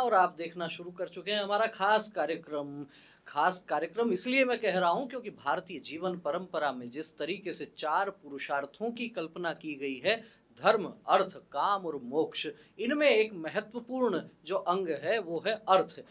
और आप देखना शुरू कर चुके हैं हमारा खास कार्यक्रम इसलिए मैं कह रहा हूं क्योंकि भारतीय जीवन परंपरा में जिस तरीके से चार पुरुषार्थों की कल्पना की गई है, धर्म, अर्थ, काम और मोक्ष, इनमें एक महत्वपूर्ण जो अंग है वो है अर्थ।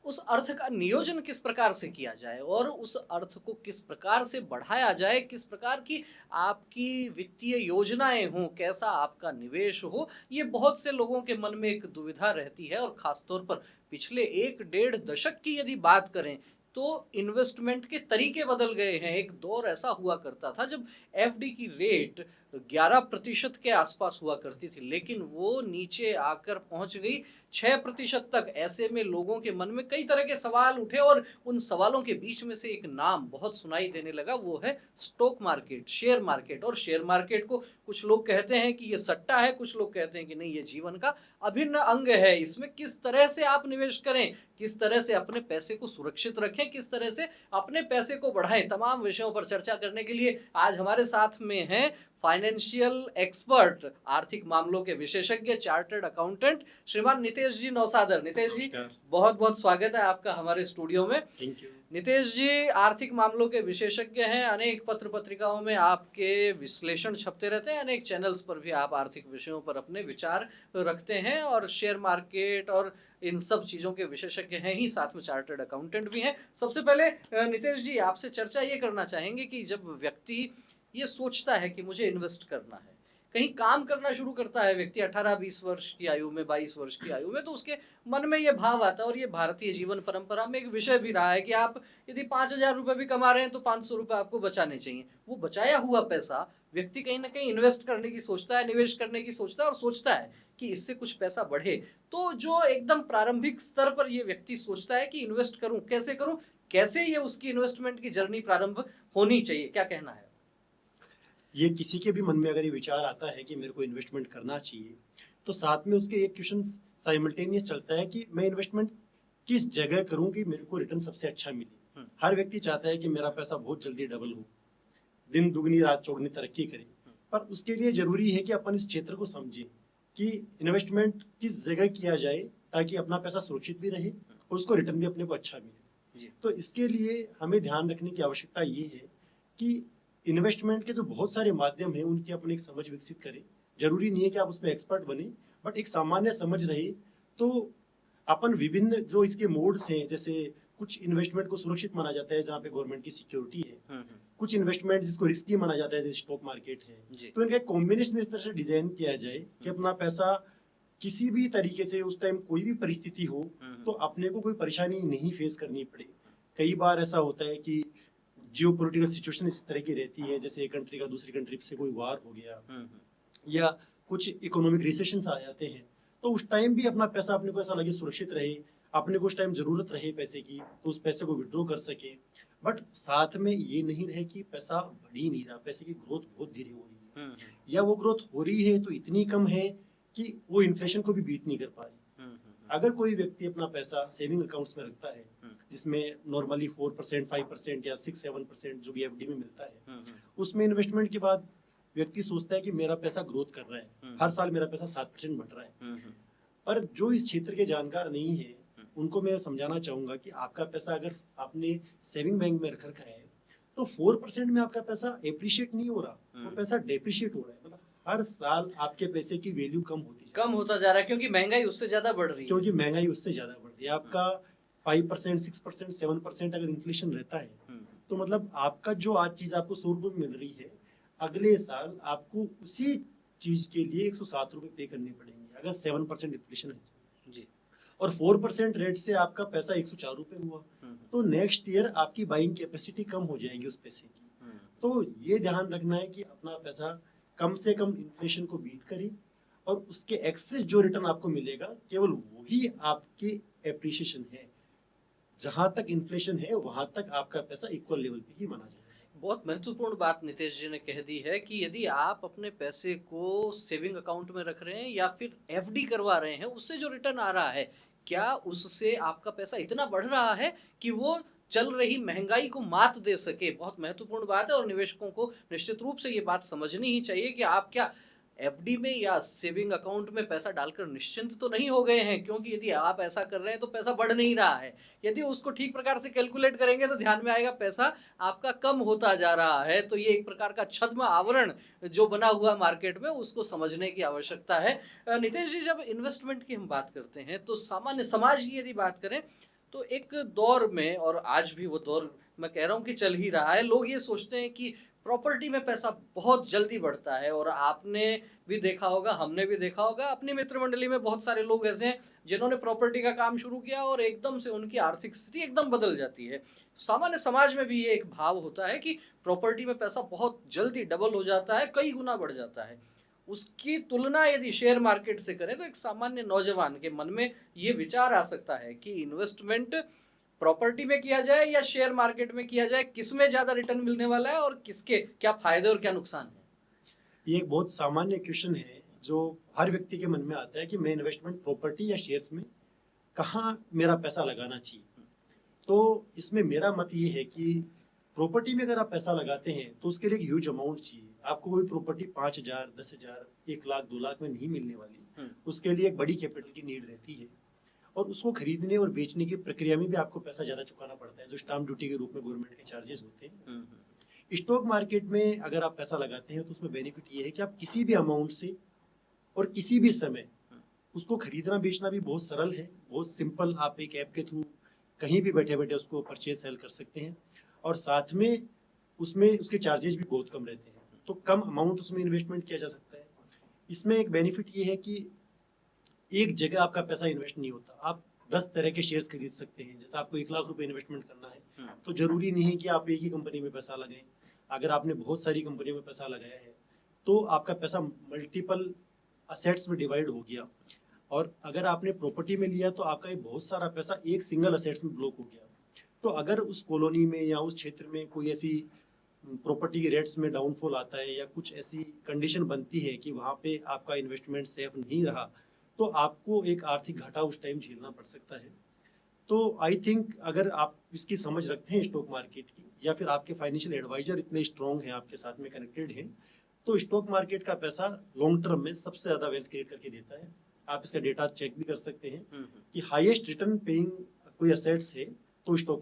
उस अर्थ का नियोजन किस प्रकार से किया जाए और उस अर्थ को किस प्रकार से बढ़ाया जाए, किस प्रकार की आपकी वित्तीय योजनाएं हों, कैसा आपका निवेश हो, ये बहुत से लोगों के मन में एक दुविधा रहती है। और खासतौर पर पिछले एक डेढ़ दशक की यदि बात करें तो इन्वेस्टमेंट के तरीके बदल गए हैं। एक दौर ऐसा हुआ करता था जब एफडी की रेट 11% के आसपास हुआ करती थी, लेकिन वो नीचे आकर पहुंच गई 6% तक। ऐसे में लोगों के मन में कई तरह के सवाल उठे और उन सवालों के बीच में से एक नाम बहुत सुनाई देने लगा, वो है स्टॉक मार्केट, शेयर मार्केट। और शेयर मार्केट को कुछ लोग कहते हैं कि ये सट्टा है, कुछ लोग कहते हैं कि नहीं, ये जीवन का अभिन्न अंग है। इसमें किस तरह से आप निवेश करें, किस तरह से अपने पैसे को सुरक्षित रखें, किस तरह से अपने पैसे को बढ़ाएं, तमाम विषयों पर चर्चा करने के लिए आज हमारे साथ में हैं फाइनेंशियल एक्सपर्ट, आर्थिक मामलों के विशेषज्ञ, चार्टर्ड अकाउंटेंट श्रीमान नितेश जी नौसादर। नितेश जी, बहुत बहुत स्वागत है आपका हमारे स्टूडियो में। Thank you. नितेश जी आर्थिक मामलों के विशेषज्ञ हैं, अनेक पत्र पत्रिकाओं में आपके विश्लेषण छपते रहते हैं, अनेक चैनल्स पर भी आप आर्थिक विषयों पर अपने विचार रखते हैं और शेयर मार्केट और इन सब चीज़ों के विशेषज्ञ हैं ही, साथ में चार्टर्ड अकाउंटेंट भी हैं। सबसे पहले नितेश जी आपसे चर्चा ये करना चाहेंगे कि जब व्यक्ति ये सोचता है कि मुझे इन्वेस्ट करना है, कहीं काम करना शुरू करता है व्यक्ति 18-20 वर्ष की आयु में, 22 वर्ष की आयु में, तो उसके मन में ये भाव आता है। और ये भारतीय जीवन परंपरा में एक विषय भी रहा है कि आप यदि 5,000 रुपये भी कमा रहे हैं तो 500 रुपये आपको बचाने चाहिए। वो बचाया हुआ पैसा व्यक्ति कहीं ना कहीं इन्वेस्ट करने की सोचता है, निवेश करने की सोचता है और सोचता है कि इससे कुछ पैसा बढ़े। तो जो एकदम प्रारंभिक स्तर पर ये व्यक्ति सोचता है कि इन्वेस्ट करूं, कैसे करूं, कैसे ये उसकी इन्वेस्टमेंट की जर्नी प्रारंभ होनी चाहिए, क्या कहना है? ये किसी के भी मन में अगर ये विचार आता है कि मेरे को इन्वेस्टमेंट करना चाहिए, तो साथ में उसके एक क्वेश्चन साइमल्टेनियस चलता है कि मैं इन्वेस्टमेंट किस जगह करूं कि मेरे को रिटर्न सबसे अच्छा मिले। हर व्यक्ति चाहता है कि मेरा पैसा बहुत जल्दी डबल हो, दिन दुगनी रात चौगनी तरक्की करे, पर उसके लिए जरूरी है कि अपन इस क्षेत्र को समझें कि इन्वेस्टमेंट किस जगह किया जाए ताकि अपना पैसा सुरक्षित भी रहे और उसको रिटर्न भी अपने को अच्छा मिले। तो इसके लिए हमें ध्यान रखने की आवश्यकता ये है कि इन्वेस्टमेंट के जो बहुत सारे माध्यम हैं उनकी अपन एक समझ विकसित करें। जरूरी नहीं है कि आप उसमें एक्सपर्ट बने, बट एक सामान्य समझ रहे तो अपन विभिन्न जो इसके मोड्स हैं, जैसे कुछ इन्वेस्टमेंट को सुरक्षित माना जाता है जहाँ पे गवर्नमेंट की सिक्योरिटी है, कुछ इन्वेस्टमेंट जिसको रिस्की माना जाता है जैसे स्टॉक मार्केट है, तो इनका एक कॉम्बिनेशन इस तरह से डिजाइन किया जाए कि अपना पैसा किसी भी तरीके से उस टाइम कोई भी परिस्थिति हो तो अपने को कोई परेशानी नहीं फेस करनी पड़े। कई बार ऐसा होता है कि जियो पोलिटिकल सिचुएशन इस तरह की रहती है, जैसे एक कंट्री का दूसरी कंट्री से कोई वार हो गया या कुछ इकोनॉमिक रिसेशन आ जाते हैं, तो उस टाइम भी अपना पैसा अपने को ऐसा लगे सुरक्षित रहे, अपने को उस टाइम जरूरत रहे पैसे की तो उस पैसे को विड्रॉ कर सके। बट साथ में ये नहीं रहे कि पैसा बढ़ ही नहीं रहा, पैसे की ग्रोथ बहुत धीरे हो रही है, या वो ग्रोथ हो रही है तो इतनी कम है कि वो इन्फ्लेशन को भी बीट नहीं कर पा रही। अगर कोई व्यक्ति अपना पैसा सेविंग अकाउंट्स में रखता है जिसमें नॉर्मली 4%, 5% या 6-7% जो भी एफडी में मिलता है, उसमें इन्वेस्टमेंट के बाद व्यक्ति सोचता है कि मेरा पैसा ग्रोथ कर रहा है, हर साल मेरा पैसा 7% बढ़ रहा है। पर जो इस क्षेत्र के जानकार नहीं है उनको मैं समझाना चाहूंगा कि आपका पैसा अगर आपने सेविंग बैंक में रख रखा है तो 4% में आपका पैसा एप्रिशिएट नहीं हो रहा, वो पैसा डेप्रिशिएट हो रहा है। मतलब हर साल आपके पैसे की वैल्यू कम होता जा रहा है क्योंकि महंगाई उससे ज्यादा बढ़ रही है। क्योंकि महंगाई उससे ज्यादा बढ़ रही है। आपका 5%, 6%, 7% अगर इन्फ्लेशन रहता है तो मतलब आपका जो आज चीज आपको 100 रुपए में मिल रही है, अगले साल आपको उसी चीज के लिए 107 रुपए पे करने पड़ेंगे अगर 7% इन्फ्लेशन है जी, और 4% रेट से आपका पैसा 104 रुपए हुआ, तो नेक्स्ट ईयर आपकी बाइंग कैपेसिटी कम हो जाएगी उस पैसे की। तो ये ध्यान रखना है कि अपना पैसा कम से कम इन्फ्लेशन को बीट करे और उसके एक्सेस जो रिटर्न आपको मिलेगा केवल वही आपके एप्रिसिएशन है। जहां तक इन्फ्लेशन है वहां तक आपका पैसा इक्वल लेवल पे ही माना जाएगा। बहुत महत्वपूर्ण बात नितेश जी ने कह दी है कि यदि आप अपने पैसे को सेविंग अकाउंट में रख रहे हैं या फिर एफडी करवा रहे हैं, उससे जो रिटर्न आ रहा है, क्या उससे आपका पैसा इतना बढ़ रहा है कि वो चल रही महंगाई को मात दे सके? बहुत महत्वपूर्ण बात है और निवेशकों को निश्चित रूप से ये बात समझनी ही चाहिए कि आप क्या एफडी में या सेविंग अकाउंट में पैसा डालकर निश्चिंत तो नहीं हो गए हैं, क्योंकि यदि आप ऐसा कर रहे हैं तो पैसा बढ़ नहीं रहा है। यदि उसको ठीक प्रकार से कैलकुलेट करेंगे तो ध्यान में आएगा पैसा आपका कम होता जा रहा है। तो ये एक प्रकार का छद्म आवरण जो बना हुआ मार्केट में, उसको समझने की आवश्यकता है। नितेश जी, जब इन्वेस्टमेंट की हम बात करते हैं तो सामान्य समाज की यदि बात करें तो एक दौर में, और आज भी वो दौर मैं कह रहा हूँ कि चल ही रहा है, लोग ये सोचते हैं कि प्रॉपर्टी में पैसा बहुत जल्दी बढ़ता है। और आपने भी देखा होगा, हमने भी देखा होगा, अपनी मित्र मंडली में बहुत सारे लोग ऐसे हैं जिन्होंने प्रॉपर्टी का काम शुरू किया और एकदम से उनकी आर्थिक स्थिति एकदम बदल जाती है। सामान्य समाज में भी ये एक भाव होता है कि प्रॉपर्टी में पैसा बहुत जल्दी डबल हो जाता है, कई गुना बढ़ जाता है। उसकी तुलना यदि शेयर मार्केट से करें तो एक सामान्य नौजवान के मन में ये विचार आ सकता है कि इन्वेस्टमेंट प्रॉपर्टी में किया जाए या शेयर मार्केट में किया जाए, किसमें ज्यादा रिटर्न मिलने वाला है और किसके क्या फायदे और क्या नुकसान है। ये एक बहुत सामान्य क्वेश्चन है जो हर व्यक्ति के मन में आता है कि मैं इन्वेस्टमेंट प्रॉपर्टी या शेयर्स में कहाँ मेरा पैसा लगाना चाहिए। तो इसमें मेरा मत ये है कि प्रॉपर्टी में अगर आप पैसा लगाते हैं तो उसके लिए एक ह्यूज अमाउंट चाहिए। आपको कोई प्रॉपर्टी 5,000, 10,000, 1 लाख, 2 लाख में नहीं मिलने वाली। उसके लिए एक बड़ी कैपिटल की नीड रहती है और उसको खरीदने और बेचने की प्रक्रिया में भी आपको पैसा ज्यादा चुकाना पड़ता है, जो स्टाम्प ड्यूटी के रूप में गवर्नमेंट के चार्जेस होते हैं। स्टॉक मार्केट में अगर आप पैसा लगाते हैं तो उसमें बेनिफिट ये है कि आप किसी भी अमाउंट से और किसी भी समय उसको खरीदना बेचना भी बहुत सरल है, बहुत सिंपल। आप एक ऐप के थ्रू कहीं भी बैठे बैठे उसको परचेज सेल कर सकते हैं और साथ में उसमें उसके चार्जेस भी बहुत कम रहते हैं, तो कम अमाउंट उसमें इन्वेस्टमेंट किया जा सकता है। इसमें एक बेनिफिट ये है कि एक जगह आपका पैसा इन्वेस्ट नहीं होता। आप 10 तरह के शेयर्स खरीद सकते हैं। जैसे आपको 1 लाख रुपए इन्वेस्टमेंट करना है तो जरूरी नहीं है कि आप एक ही कंपनी में पैसा लगाएं। अगर आपने बहुत सारी कंपनियों में पैसा लगाया है तो आपका पैसा मल्टीपल असेट्स में डिवाइड हो गया। और अगर आपने प्रॉपर्टी में लिया तो आपका ये बहुत सारा पैसा एक सिंगल असेट्स में ब्लॉक हो गया। तो अगर उस कॉलोनी में या उस क्षेत्र में कोई ऐसी प्रॉपर्टी के रेट्स में डाउनफॉल आता है या कुछ ऐसी कंडीशन बनती है कि वहाँ पे आपका इन्वेस्टमेंट सेफ नहीं रहा, तो आपको एक आर्थिक घाटा उस टाइम झेलना पड़ सकता है। तो आई थिंक अगर आप इसकी समझ रखते हैं स्टॉक मार्केट की, या फिर आपके फाइनेंशियल एडवाइजर इतने स्ट्रॉन्ग हैं, आपके साथ में कनेक्टेड हैं, तो स्टॉक मार्केट का पैसा लॉन्ग टर्म में सबसे ज्यादा वेल्थ क्रिएट करके देता है। आप इसका डेटा चेक भी कर सकते हैं कि हाईएस्ट रिटर्न पेइंग कोई एसेट्स है तो स्टॉक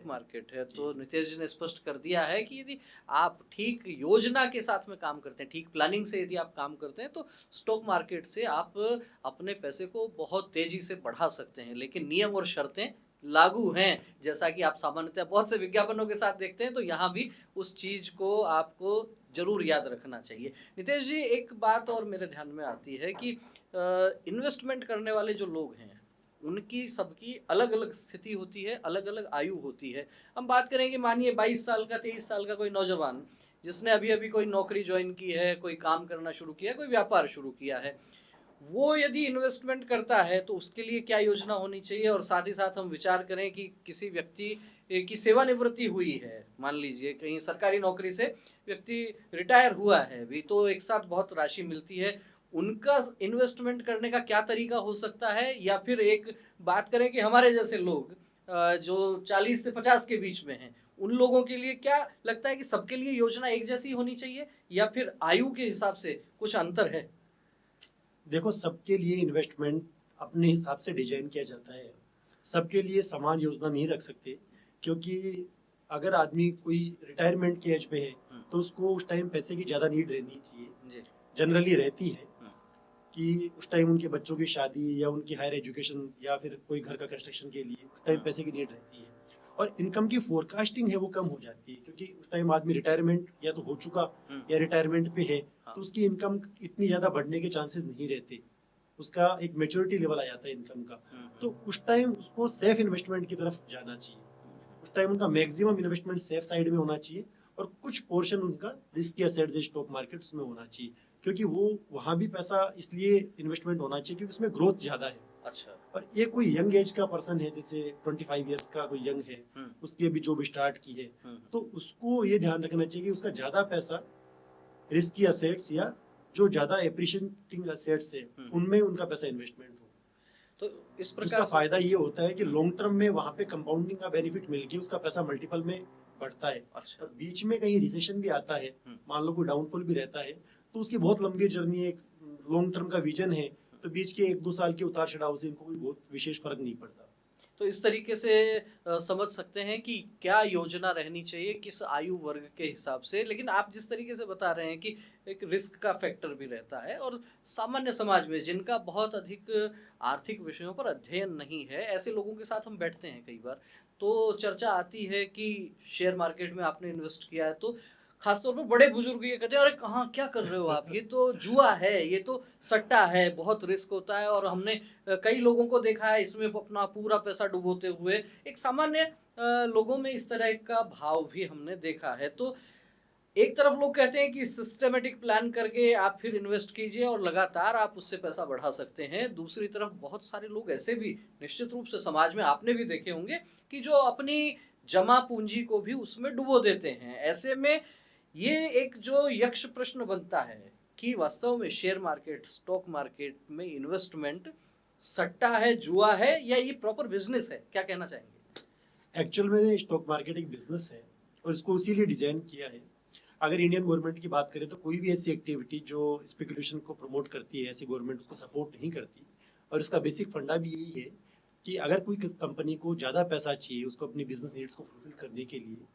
मार्केट है। तो नितेश जी ने स्पष्ट कर दिया है कि यदि आप ठीक योजना के साथ में काम करते हैं, ठीक प्लानिंग से यदि आप काम करते हैं तो स्टॉक मार्केट से आप अपने पैसे को बहुत तेजी से बढ़ा सकते हैं। लेकिन नियम और शर्तें लागू हैं, जैसा कि आप सामान्यतः बहुत से विज्ञापनों के साथ देखते हैं, तो यहाँ भी उस चीज को आपको जरूर याद रखना चाहिए। नितेश जी, एक बात और मेरे ध्यान में आती है कि इन्वेस्टमेंट करने वाले जो लोग हैं उनकी सबकी अलग अलग स्थिति होती है, अलग अलग आयु होती है। हम बात करें कि मानिए 22 साल का, 23 साल का कोई नौजवान जिसने अभी अभी कोई नौकरी ज्वाइन की है, कोई काम करना शुरू किया, कोई व्यापार शुरू किया है, वो यदि इन्वेस्टमेंट करता है तो उसके लिए क्या योजना होनी चाहिए। और साथ ही साथ हम विचार करें कि किसी व्यक्ति की सेवानिवृत्ति हुई है, मान लीजिए कहीं सरकारी नौकरी से व्यक्ति रिटायर हुआ है भी, तो एक साथ बहुत राशि मिलती है, उनका इन्वेस्टमेंट करने का क्या तरीका हो सकता है। या फिर एक बात करें कि हमारे जैसे लोग जो 40 से 50 के बीच में हैं, उन लोगों के लिए क्या लगता है कि सबके लिए योजना एक जैसी होनी चाहिए या फिर आयु के हिसाब से कुछ अंतर है। देखो, सबके लिए इन्वेस्टमेंट अपने हिसाब से डिजाइन किया जाता है। सबके लिए समान योजना नहीं रख सकते, क्योंकि अगर आदमी कोई रिटायरमेंट की एज पे है तो उसको उस टाइम पैसे की ज्यादा नीड रहनी चाहिए, जनरली रहती है कि उस टाइम उनके बच्चों की शादी या उनकी हायर एजुकेशन या फिर कोई घर का कंस्ट्रक्शन के लिए उस टाइम पैसे की नीड रहती है। और इनकम की फोरकास्टिंग है वो कम हो जाती है, क्योंकि उस टाइम आदमी रिटायरमेंट या तो हो चुका या रिटायरमेंट पे है, तो उसकी इनकम इतनी ज्यादा बढ़ने के चांसेस नहीं रहते। उसका एक मेच्योरिटी लेवल आ जाता है इनकम का, तो उस टाइम उसको सेफ इन्वेस्टमेंट की तरफ जाना चाहिए। उस टाइम उनका मैक्सिमम इन्वेस्टमेंट सेफ साइड में होना चाहिए और कुछ पोर्शन उनका रिस्की एसेट्स स्टॉक मार्केट्स में होना चाहिए, क्योंकि वो वहां भी पैसा इसलिए इन्वेस्टमेंट होना चाहिए क्योंकि उसमें ग्रोथ ज्यादा है। अच्छा। और ये कोई यंग एज का पर्सन है, जैसे 25 इयर्स का कोई यंग है, उसकी अभी जॉब स्टार्ट की है, तो उसको ये ध्यान रखना चाहिए कि उसका ज्यादा पैसा रिस्की एसेट्स या जो ज्यादा एप्रिशिएटिंग एसेट्स है उनमें उनका पैसा इन्वेस्टमेंट हो। तो इस प्रकार उसका फायदा ये होता है कि लॉन्ग टर्म में वहां पे कंपाउंडिंग का बेनिफिट मिलके उसका पैसा मल्टीपल में बढ़ता है। अच्छा। और बीच में कहीं रिसेशन भी आता है, मान लो कोई डाउनफॉल भी रहता है, तो उसकी बहुत लंबी जर्नी है, एक लॉन्ग टर्म का विजन है, तो बीच के 1-2 साल के उतार चढ़ाव से इनको कोई बहुत विशेष फर्क नहीं पड़ता। तो इस तरीके से समझ सकते हैं कि क्या योजना रहनी चाहिए किस आयु वर्ग के हिसाब से। लेकिन आप जिस तरीके से बता रहे हैं कि एक रिस्क का फैक्टर भी रहता है और सामान्य समाज में जिनका बहुत अधिक आर्थिक विषयों पर अध्ययन नहीं है, ऐसे लोगों के साथ हम बैठते हैं कई बार, तो चर्चा आती है कि शेयर मार्केट में आपने इन्वेस्ट किया है, तो खासतौर पर बड़े बुजुर्ग ये कहते हैं, अरे कहाँ क्या कर रहे हो आप, ये तो जुआ है, ये तो सट्टा है, बहुत रिस्क होता है। और हमने कई लोगों को देखा है इसमें अपना पूरा पैसा डुबोते हुए। एक सामान्य लोगों में इस तरह का भाव भी हमने देखा है। तो एक तरफ लोग कहते हैं कि सिस्टमेटिक प्लान करके आप फिर इन्वेस्ट कीजिए और लगातार आप उससे पैसा बढ़ा सकते हैं। दूसरी तरफ बहुत सारे लोग ऐसे भी निश्चित रूप से समाज में आपने भी देखे होंगे कि जो अपनी जमा पूंजी को भी उसमें डुबो देते हैं। ऐसे में ये एक जो यक्ष प्रश्न बनता है कि वास्तव में शेयर मार्केट, स्टॉक मार्केट में इन्वेस्टमेंट सट्टा है, जुआ है, या ये प्रॉपर बिजनेस है? क्या कहना चाहेंगे? एक्चुअल में स्टॉक मार्केट एक बिजनेस है और इसको इसीलिए डिजाइन किया है। अगर इंडियन गवर्नमेंट की बात करें तो कोई भी ऐसी एक्टिविटी जो स्पेकुलेशन को प्रमोट करती है, ऐसी गवर्नमेंट उसको सपोर्ट नहीं करती। और इसका बेसिक फंडा भी यही है कि अगर कोई कंपनी को ज़्यादा पैसा चाहिए उसको अपनी बिजनेस नीड्स को फुलफिल करने के लिए,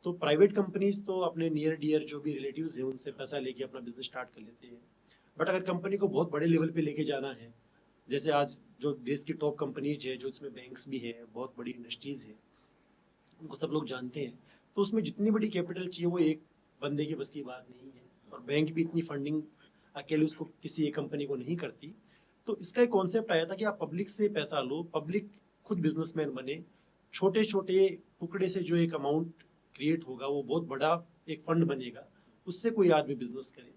तो प्राइवेट कंपनीज तो अपने नियर डियर जो भी रिलेटिव्स हैं उनसे पैसा लेके अपना बिजनेस स्टार्ट कर लेते हैं। बट अगर कंपनी को बहुत बड़े लेवल पे लेके जाना है, जैसे आज जो देश की टॉप कंपनीज है, जो इसमें बैंक्स भी है, बहुत बड़ी इंडस्ट्रीज है, उनको सब लोग जानते हैं, तो उसमें जितनी बड़ी कैपिटल चाहिए वो एक बंदे की बस की बात नहीं है। और बैंक भी इतनी फंडिंग अकेले उसको किसी एक कंपनी को नहीं करती। तो इसका एक कॉन्सेप्ट आया था कि आप पब्लिक से पैसा लो, पब्लिक खुद बिजनेसमैन बने, छोटे छोटे टुकड़े से जो एक अमाउंट क्रिएट होगा वो बहुत बड़ा एक फंड बनेगा, उससे कोई आदमी बिजनेस करे।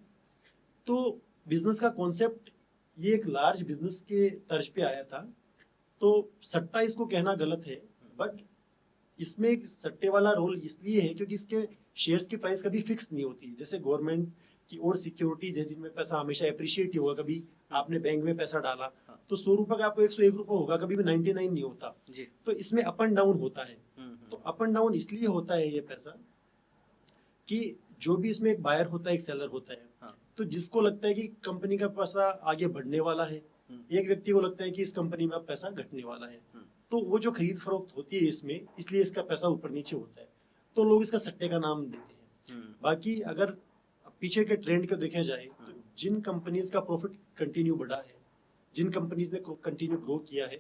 तो बिजनेस का कॉन्सेप्ट ये एक लार्ज बिजनेस के तर्ज पे आया था। तो सट्टा इसको कहना गलत है, बट इसमें एक सट्टे वाला रोल इसलिए है क्योंकि इसके शेयर्स की प्राइस कभी फिक्स नहीं होती। जैसे गवर्नमेंट की और सिक्योरिटीज है जिनमें पैसा हमेशा अप्रिशिएट ही होगा। कभी आपने बैंक में पैसा डाला तो 100 रुपए का आपको 101 रुपए होगा, कभी भी 99 नहीं होता जी। तो इसमें अप एंड डाउन होता है। तो अप एंड डाउन इसलिए होता है ये पैसा कि जो भी इसमें एक बायर होता है, एक सेलर होता है। हाँ। तो जिसको लगता है कि कंपनी का पैसा आगे बढ़ने वाला है, एक व्यक्ति को लगता है कि इस कंपनी में अब पैसा घटने वाला है, तो वो जो खरीद फरोख्त होती है इसमें, इसलिए इसका पैसा ऊपर नीचे होता है, तो लोग इसका सट्टे का नाम देते हैं। बाकी अगर पीछे के ट्रेंड को देखा जाए तो जिन कंपनीज का प्रॉफिट कंटिन्यू बढ़ा है, जिन कंपनीज ने कंटिन्यू ग्रो किया है,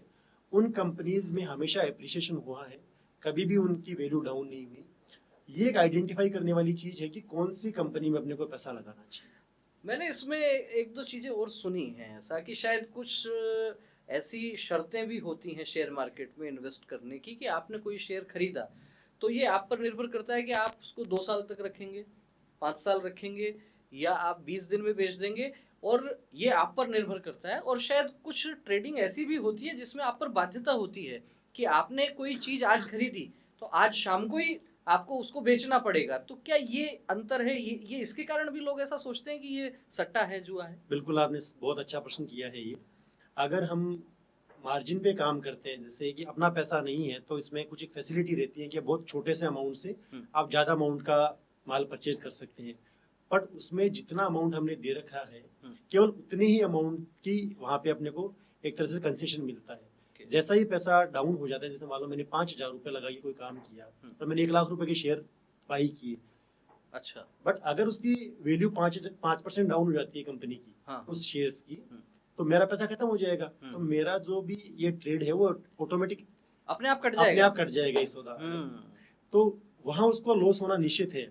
उन कंपनीज में हमेशा एप्रिसिएशन हुआ है, कभी भी उनकी वैल्यू डाउन नहीं हुई। ये एक आइडेंटिफाई करने वाली चीज है कि कौन सी कंपनी में अपने को पैसा लगाना चाहिए। मैंने इसमें एक दो चीजें और सुनी हैं ऐसा कि शायद कुछ ऐसी शर्तें भी होती हैं शेयर मार्केट में इन्वेस्ट करने की कि आपने कोई शेयर खरीदा तो ये आप पर निर्भर करता है कि आप उसको 2 साल तक रखेंगे, 5 साल रखेंगे, या आप 20 दिन में बेच देंगे, और ये आप पर निर्भर करता है। और शायद कुछ ट्रेडिंग ऐसी भी होती है जिसमें आप पर बाध्यता होती है कि आपने कोई चीज आज खरीदी तो आज शाम को ही आपको उसको बेचना पड़ेगा। तो क्या ये अंतर है, ये इसके कारण भी लोग ऐसा सोचते हैं कि ये सट्टा है, जुआ है? बिल्कुल, आपने बहुत अच्छा प्रश्न किया है ये। अगर हम मार्जिन पे काम करते हैं, जैसे कि अपना पैसा नहीं है, तो इसमें कुछ एक फैसिलिटी रहती है कि बहुत छोटे से अमाउंट से आप ज़्यादा अमाउंट का माल परचेज कर सकते हैं। बट उसमें जितना अमाउंट हमने दे रखा है, केवल उतने ही अमाउंट की वहाँ पे अपने को एक तरह से कंसेशन मिलता है। जैसा ही पैसा डाउन हो जाता है, जैसे मान लो मैंने 5,000 रुपये लगा के कोई काम किया, तो मैंने 1 लाख रुपए के शेयर बाई किए। अच्छा। बट अगर उसकी वैल्यू 5% डाउन हो जाती है कंपनी की, हाँ। उस शेयर्स की, तो मेरा पैसा खत्म हो जाएगा। तो मेरा जो भी ये ट्रेड है वो ऑटोमेटिक अपने आप कट जाएगा इस सौदा। तो वहां उसको लॉस होना निश्चित है।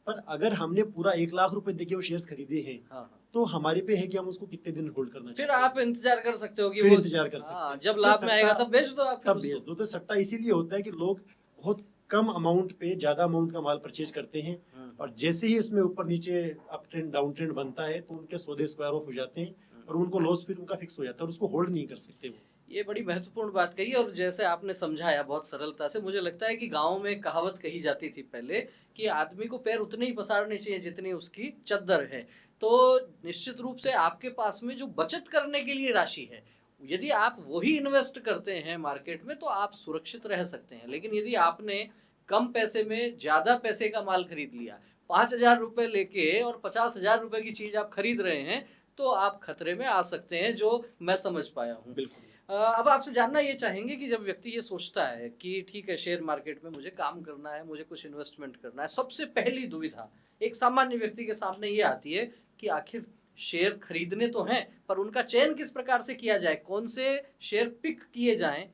पर अगर हमने पूरा 1 लाख रुपए देके वो शेयर्स खरीदे हैं, तो हमारे पे है कि हम उसको कितने दिन होल्ड करना चाहिए। फिर आप इंतजार कर सकते हो कि फिर इंतजार कर सकते हैं, जब लाभ में आएगा तब बेच दो आप। तब बेच दो। तो सट्टा इसीलिए होता है कि लोग बहुत कम अमाउंट पे ज्यादा अमाउंट का माल परचेज करते हैं, और जैसे ही इसमें ऊपर नीचे अप ट्रेंड डाउन ट्रेंड बनता है तो उनके सौदे स्क्वायर ऑफ हो जाते हैं और उनको लॉस फिर उनका फिक्स हो जाता है और उसको होल्ड नहीं कर सकते वो। ये बड़ी महत्वपूर्ण बात कही, और जैसे आपने समझाया बहुत सरलता से, मुझे लगता है कि गांव में कहावत कही जाती थी पहले कि आदमी को पैर उतने ही पसारने चाहिए जितनी उसकी चद्दर है। तो निश्चित रूप से आपके पास में जो बचत करने के लिए राशि है, यदि आप वही इन्वेस्ट करते हैं मार्केट में तो आप सुरक्षित रह सकते हैं। लेकिन यदि आपने कम पैसे में ज्यादा पैसे का माल खरीद लिया, 5,000 रुपए लेके और 50,000 रुपए की चीज आप खरीद रहे हैं तो आप खतरे में आ सकते हैं, जो मैं समझ पाया हूँ। बिल्कुल। अब आपसे जानना ये चाहेंगे कि जब व्यक्ति ये सोचता है कि ठीक है शेयर मार्केट में मुझे काम करना है, मुझे कुछ इन्वेस्टमेंट करना है, सबसे पहली दुविधा एक सामान्य व्यक्ति के सामने ये आती है कि आखिर शेयर खरीदने तो हैं पर उनका चयन किस प्रकार से किया जाए, कौन से शेयर पिक किए जाएं,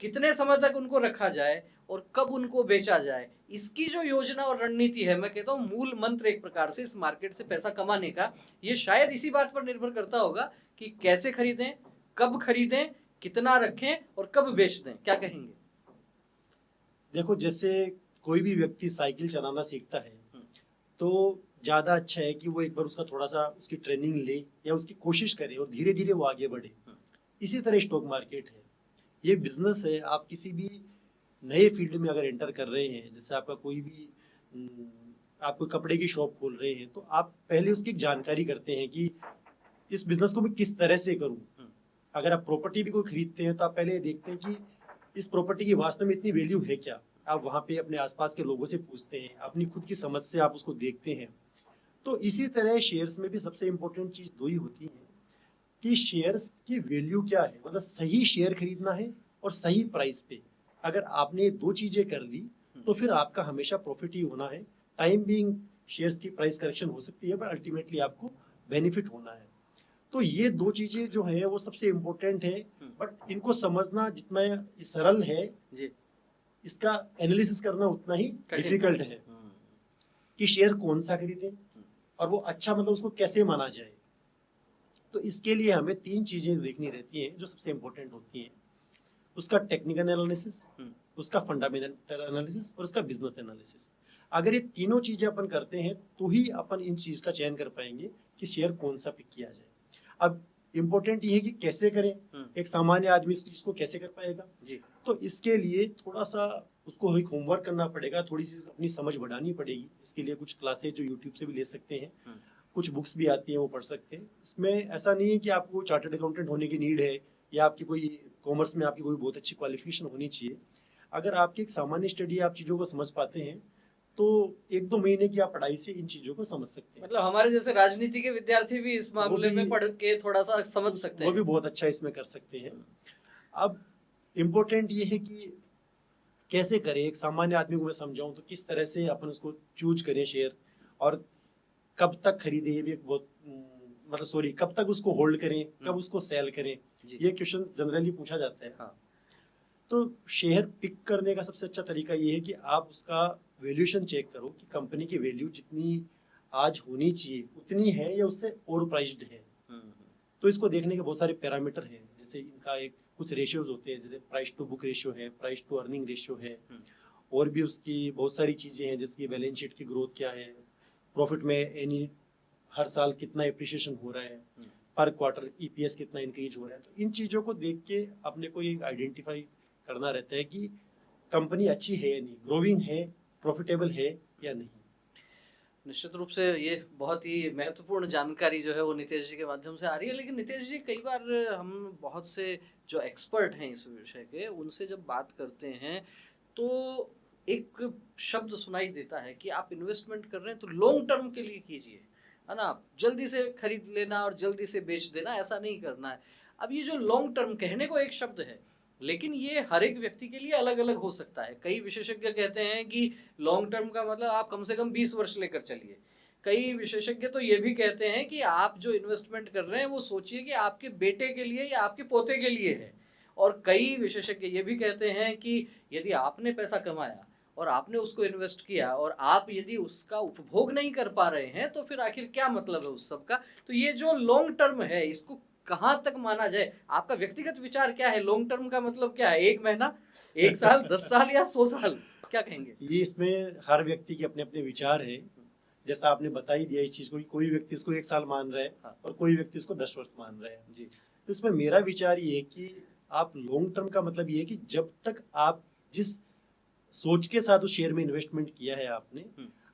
कितने समय तक उनको रखा जाए और कब उनको बेचा जाए। इसकी जो योजना और रणनीति है, मैं कहता हूँ मूल मंत्र एक प्रकार से इस मार्केट से पैसा कमाने का, ये शायद इसी बात पर निर्भर करता होगा कि कैसे खरीदें, कब खरीदें, कितना रखें और कब बेच दें। क्या कहेंगे? देखो, जैसे कोई भी व्यक्ति साइकिल चलाना सीखता है तो ज़्यादा अच्छा है कि वो एक बार उसका थोड़ा सा उसकी ट्रेनिंग ले या उसकी कोशिश करे और धीरे धीरे वो आगे बढ़े। इसी तरह स्टॉक मार्केट है, ये बिजनेस है। आप किसी भी नए फील्ड में अगर एंटर कर रहे हैं, जैसे आपका कोई भी आप कोई कपड़े की शॉप खोल रहे हैं, तो आप पहले उसकी जानकारी करते हैं कि इस बिजनेस को मैं किस तरह से करूं। अगर आप प्रॉपर्टी भी कोई खरीदते हैं तो आप पहले ये देखते हैं कि इस प्रॉपर्टी की वास्तव में इतनी वैल्यू है क्या। आप वहाँ पे अपने आसपास के लोगों से पूछते हैं, अपनी खुद की समझ से आप उसको देखते हैं। तो इसी तरह शेयर्स में भी सबसे इम्पोर्टेंट चीज़ दो ही होती है कि शेयर्स की वैल्यू क्या है, मतलब सही शेयर खरीदना है और सही प्राइस पे। अगर आपने दो चीज़ें कर ली तो फिर आपका हमेशा प्रॉफिट ही होना है। टाइम बीइंग शेयर्स की प्राइस करेक्शन हो सकती है, पर अल्टीमेटली आपको बेनिफिट होना है। तो ये दो चीजें जो है वो सबसे इम्पोर्टेंट है, बट इनको समझना जितना सरल है जी, इसका एनालिसिस करना उतना ही डिफिकल्ट है कि शेयर कौन सा खरीदें और वो अच्छा मतलब उसको कैसे माना जाए। तो इसके लिए हमें तीन चीजें देखनी रहती हैं जो सबसे इम्पोर्टेंट होती हैं। उसका टेक्निकल एनालिसिस, उसका फंडामेंटल एनालिसिस और उसका बिजनेस एनालिसिस। अगर ये तीनों चीजें अपन करते हैं तो ही अपन इन चीज का चयन कर पाएंगे कि शेयर कौन सा पिक किया जाए। अब इम्पोर्टेंट ये है कि कैसे करें, एक सामान्य आदमी इस चीज को कैसे कर पाएगा जी। तो इसके लिए थोड़ा सा उसको एक होमवर्क करना पड़ेगा, थोड़ी सी अपनी समझ बढ़ानी पड़ेगी। इसके लिए कुछ क्लासेज जो यूट्यूब से भी ले सकते हैं, कुछ बुक्स भी आती हैं वो पढ़ सकते हैं। इसमें ऐसा नहीं है कि आपको चार्टर्ड अकाउंटेंट होने की नीड है या आपकी कोई कॉमर्स में आपकी कोई बहुत अच्छी क्वालिफिकेशन होनी चाहिए। अगर आपकी एक सामान्य स्टडी आप चीज़ों को समझ पाते हैं तो 1-2 महीने की आप पढ़ाई से इन चीज़ों को समझ सकते हैं। मतलब हमारे जैसे राजनीति के विद्यार्थी भी इस मामले में पढ़ के थोड़ा सा समझ सकते हैं। वो भी बहुत अच्छा इसमें कर सकते हैं। अब इम्पोर्टेंट ये है कि कैसे करें, एक सामान्य आदमी को मैं समझाऊं तो किस तरह से अपन उसको चूज करें शेयर, और कब तक खरीदें, ये भी एक बहुत मतलब सॉरी कब तक उसको होल्ड करें, कब उसको सेल करें, ये क्वेश्चन जनरली पूछा जाता है। हाँ। तो शेयर पिक करने का सबसे अच्छा तरीका ये है कि आप उसका वैल्यूएशन चेक करो कि कंपनी की वैल्यू जितनी आज होनी चाहिए उतनी है या उससे ओवर प्राइस्ड है। तो इसको देखने के बहुत सारे पैरामीटर हैं, जैसे इनका एक कुछ रेशियोज होते हैं, जैसे प्राइस टू बुक रेशियो है, प्राइस टू अर्निंग रेशियो है, और भी उसकी बहुत सारी चीज़ें हैं जैसे कि बैलेंस शीट की ग्रोथ क्या है, प्रॉफिट में एनी हर साल कितना एप्रिसिएशन हो रहा है, पर क्वार्टर ईपीएस कितना इंक्रीज हो रहा है। तो इन चीज़ों को देख के अपने को ये आइडेंटिफाई करना रहता है कि कंपनी अच्छी है या नहीं, ग्रोइंग है, प्रॉफिटेबल है या नहीं। निश्चित रूप से ये बहुत ही महत्वपूर्ण जानकारी जो है वो नितेश जी के माध्यम से आ रही है। लेकिन नितेश जी, कई बार हम बहुत से जो एक्सपर्ट हैं इस विषय के उनसे जब बात करते हैं तो एक शब्द सुनाई देता है कि आप इन्वेस्टमेंट कर रहे हैं तो लॉन्ग टर्म के लिए कीजिए, है ना, जल्दी से खरीद लेना और जल्दी से बेच देना ऐसा नहीं करना है। अब ये जो लॉन्ग टर्म कहने को एक शब्द है, लेकिन ये हर एक व्यक्ति के लिए अलग अलग हो सकता है। कई विशेषज्ञ कहते हैं कि लॉन्ग टर्म का मतलब आप कम से कम 20 वर्ष लेकर चलिए। कई विशेषज्ञ तो ये भी कहते हैं कि आप जो इन्वेस्टमेंट कर रहे हैं वो सोचिए कि आपके बेटे के लिए या आपके पोते के लिए है। और कई विशेषज्ञ ये भी कहते हैं कि यदि आपने पैसा कमाया और आपने उसको इन्वेस्ट किया और आप यदि उसका उपभोग नहीं कर पा रहे हैं तो फिर आखिर क्या मतलब है उस सब का। तो ये जो लॉन्ग टर्म है इसको कहाँ तक माना जाए? आपका व्यक्तिगत विचार क्या है? लॉन्ग टर्म का मतलब क्या है? 1 महीना, 1 साल, 10 साल या 100 साल? क्या कहेंगे? ये इसमें हर व्यक्ति के अपने अपने विचार है। जैसा आपने बता ही दिया इस चीज को कि कोई व्यक्ति इसको 1 साल मान रहा है, हाँ। और कोई व्यक्ति इसको 10 वर्ष मान रहा है जी। तो इसमें मेरा विचार ये है कि आप लॉन्ग टर्म का मतलब ये है कि जब तक आप जिस सोच के साथ उस शेयर में इन्वेस्टमेंट किया है आपने,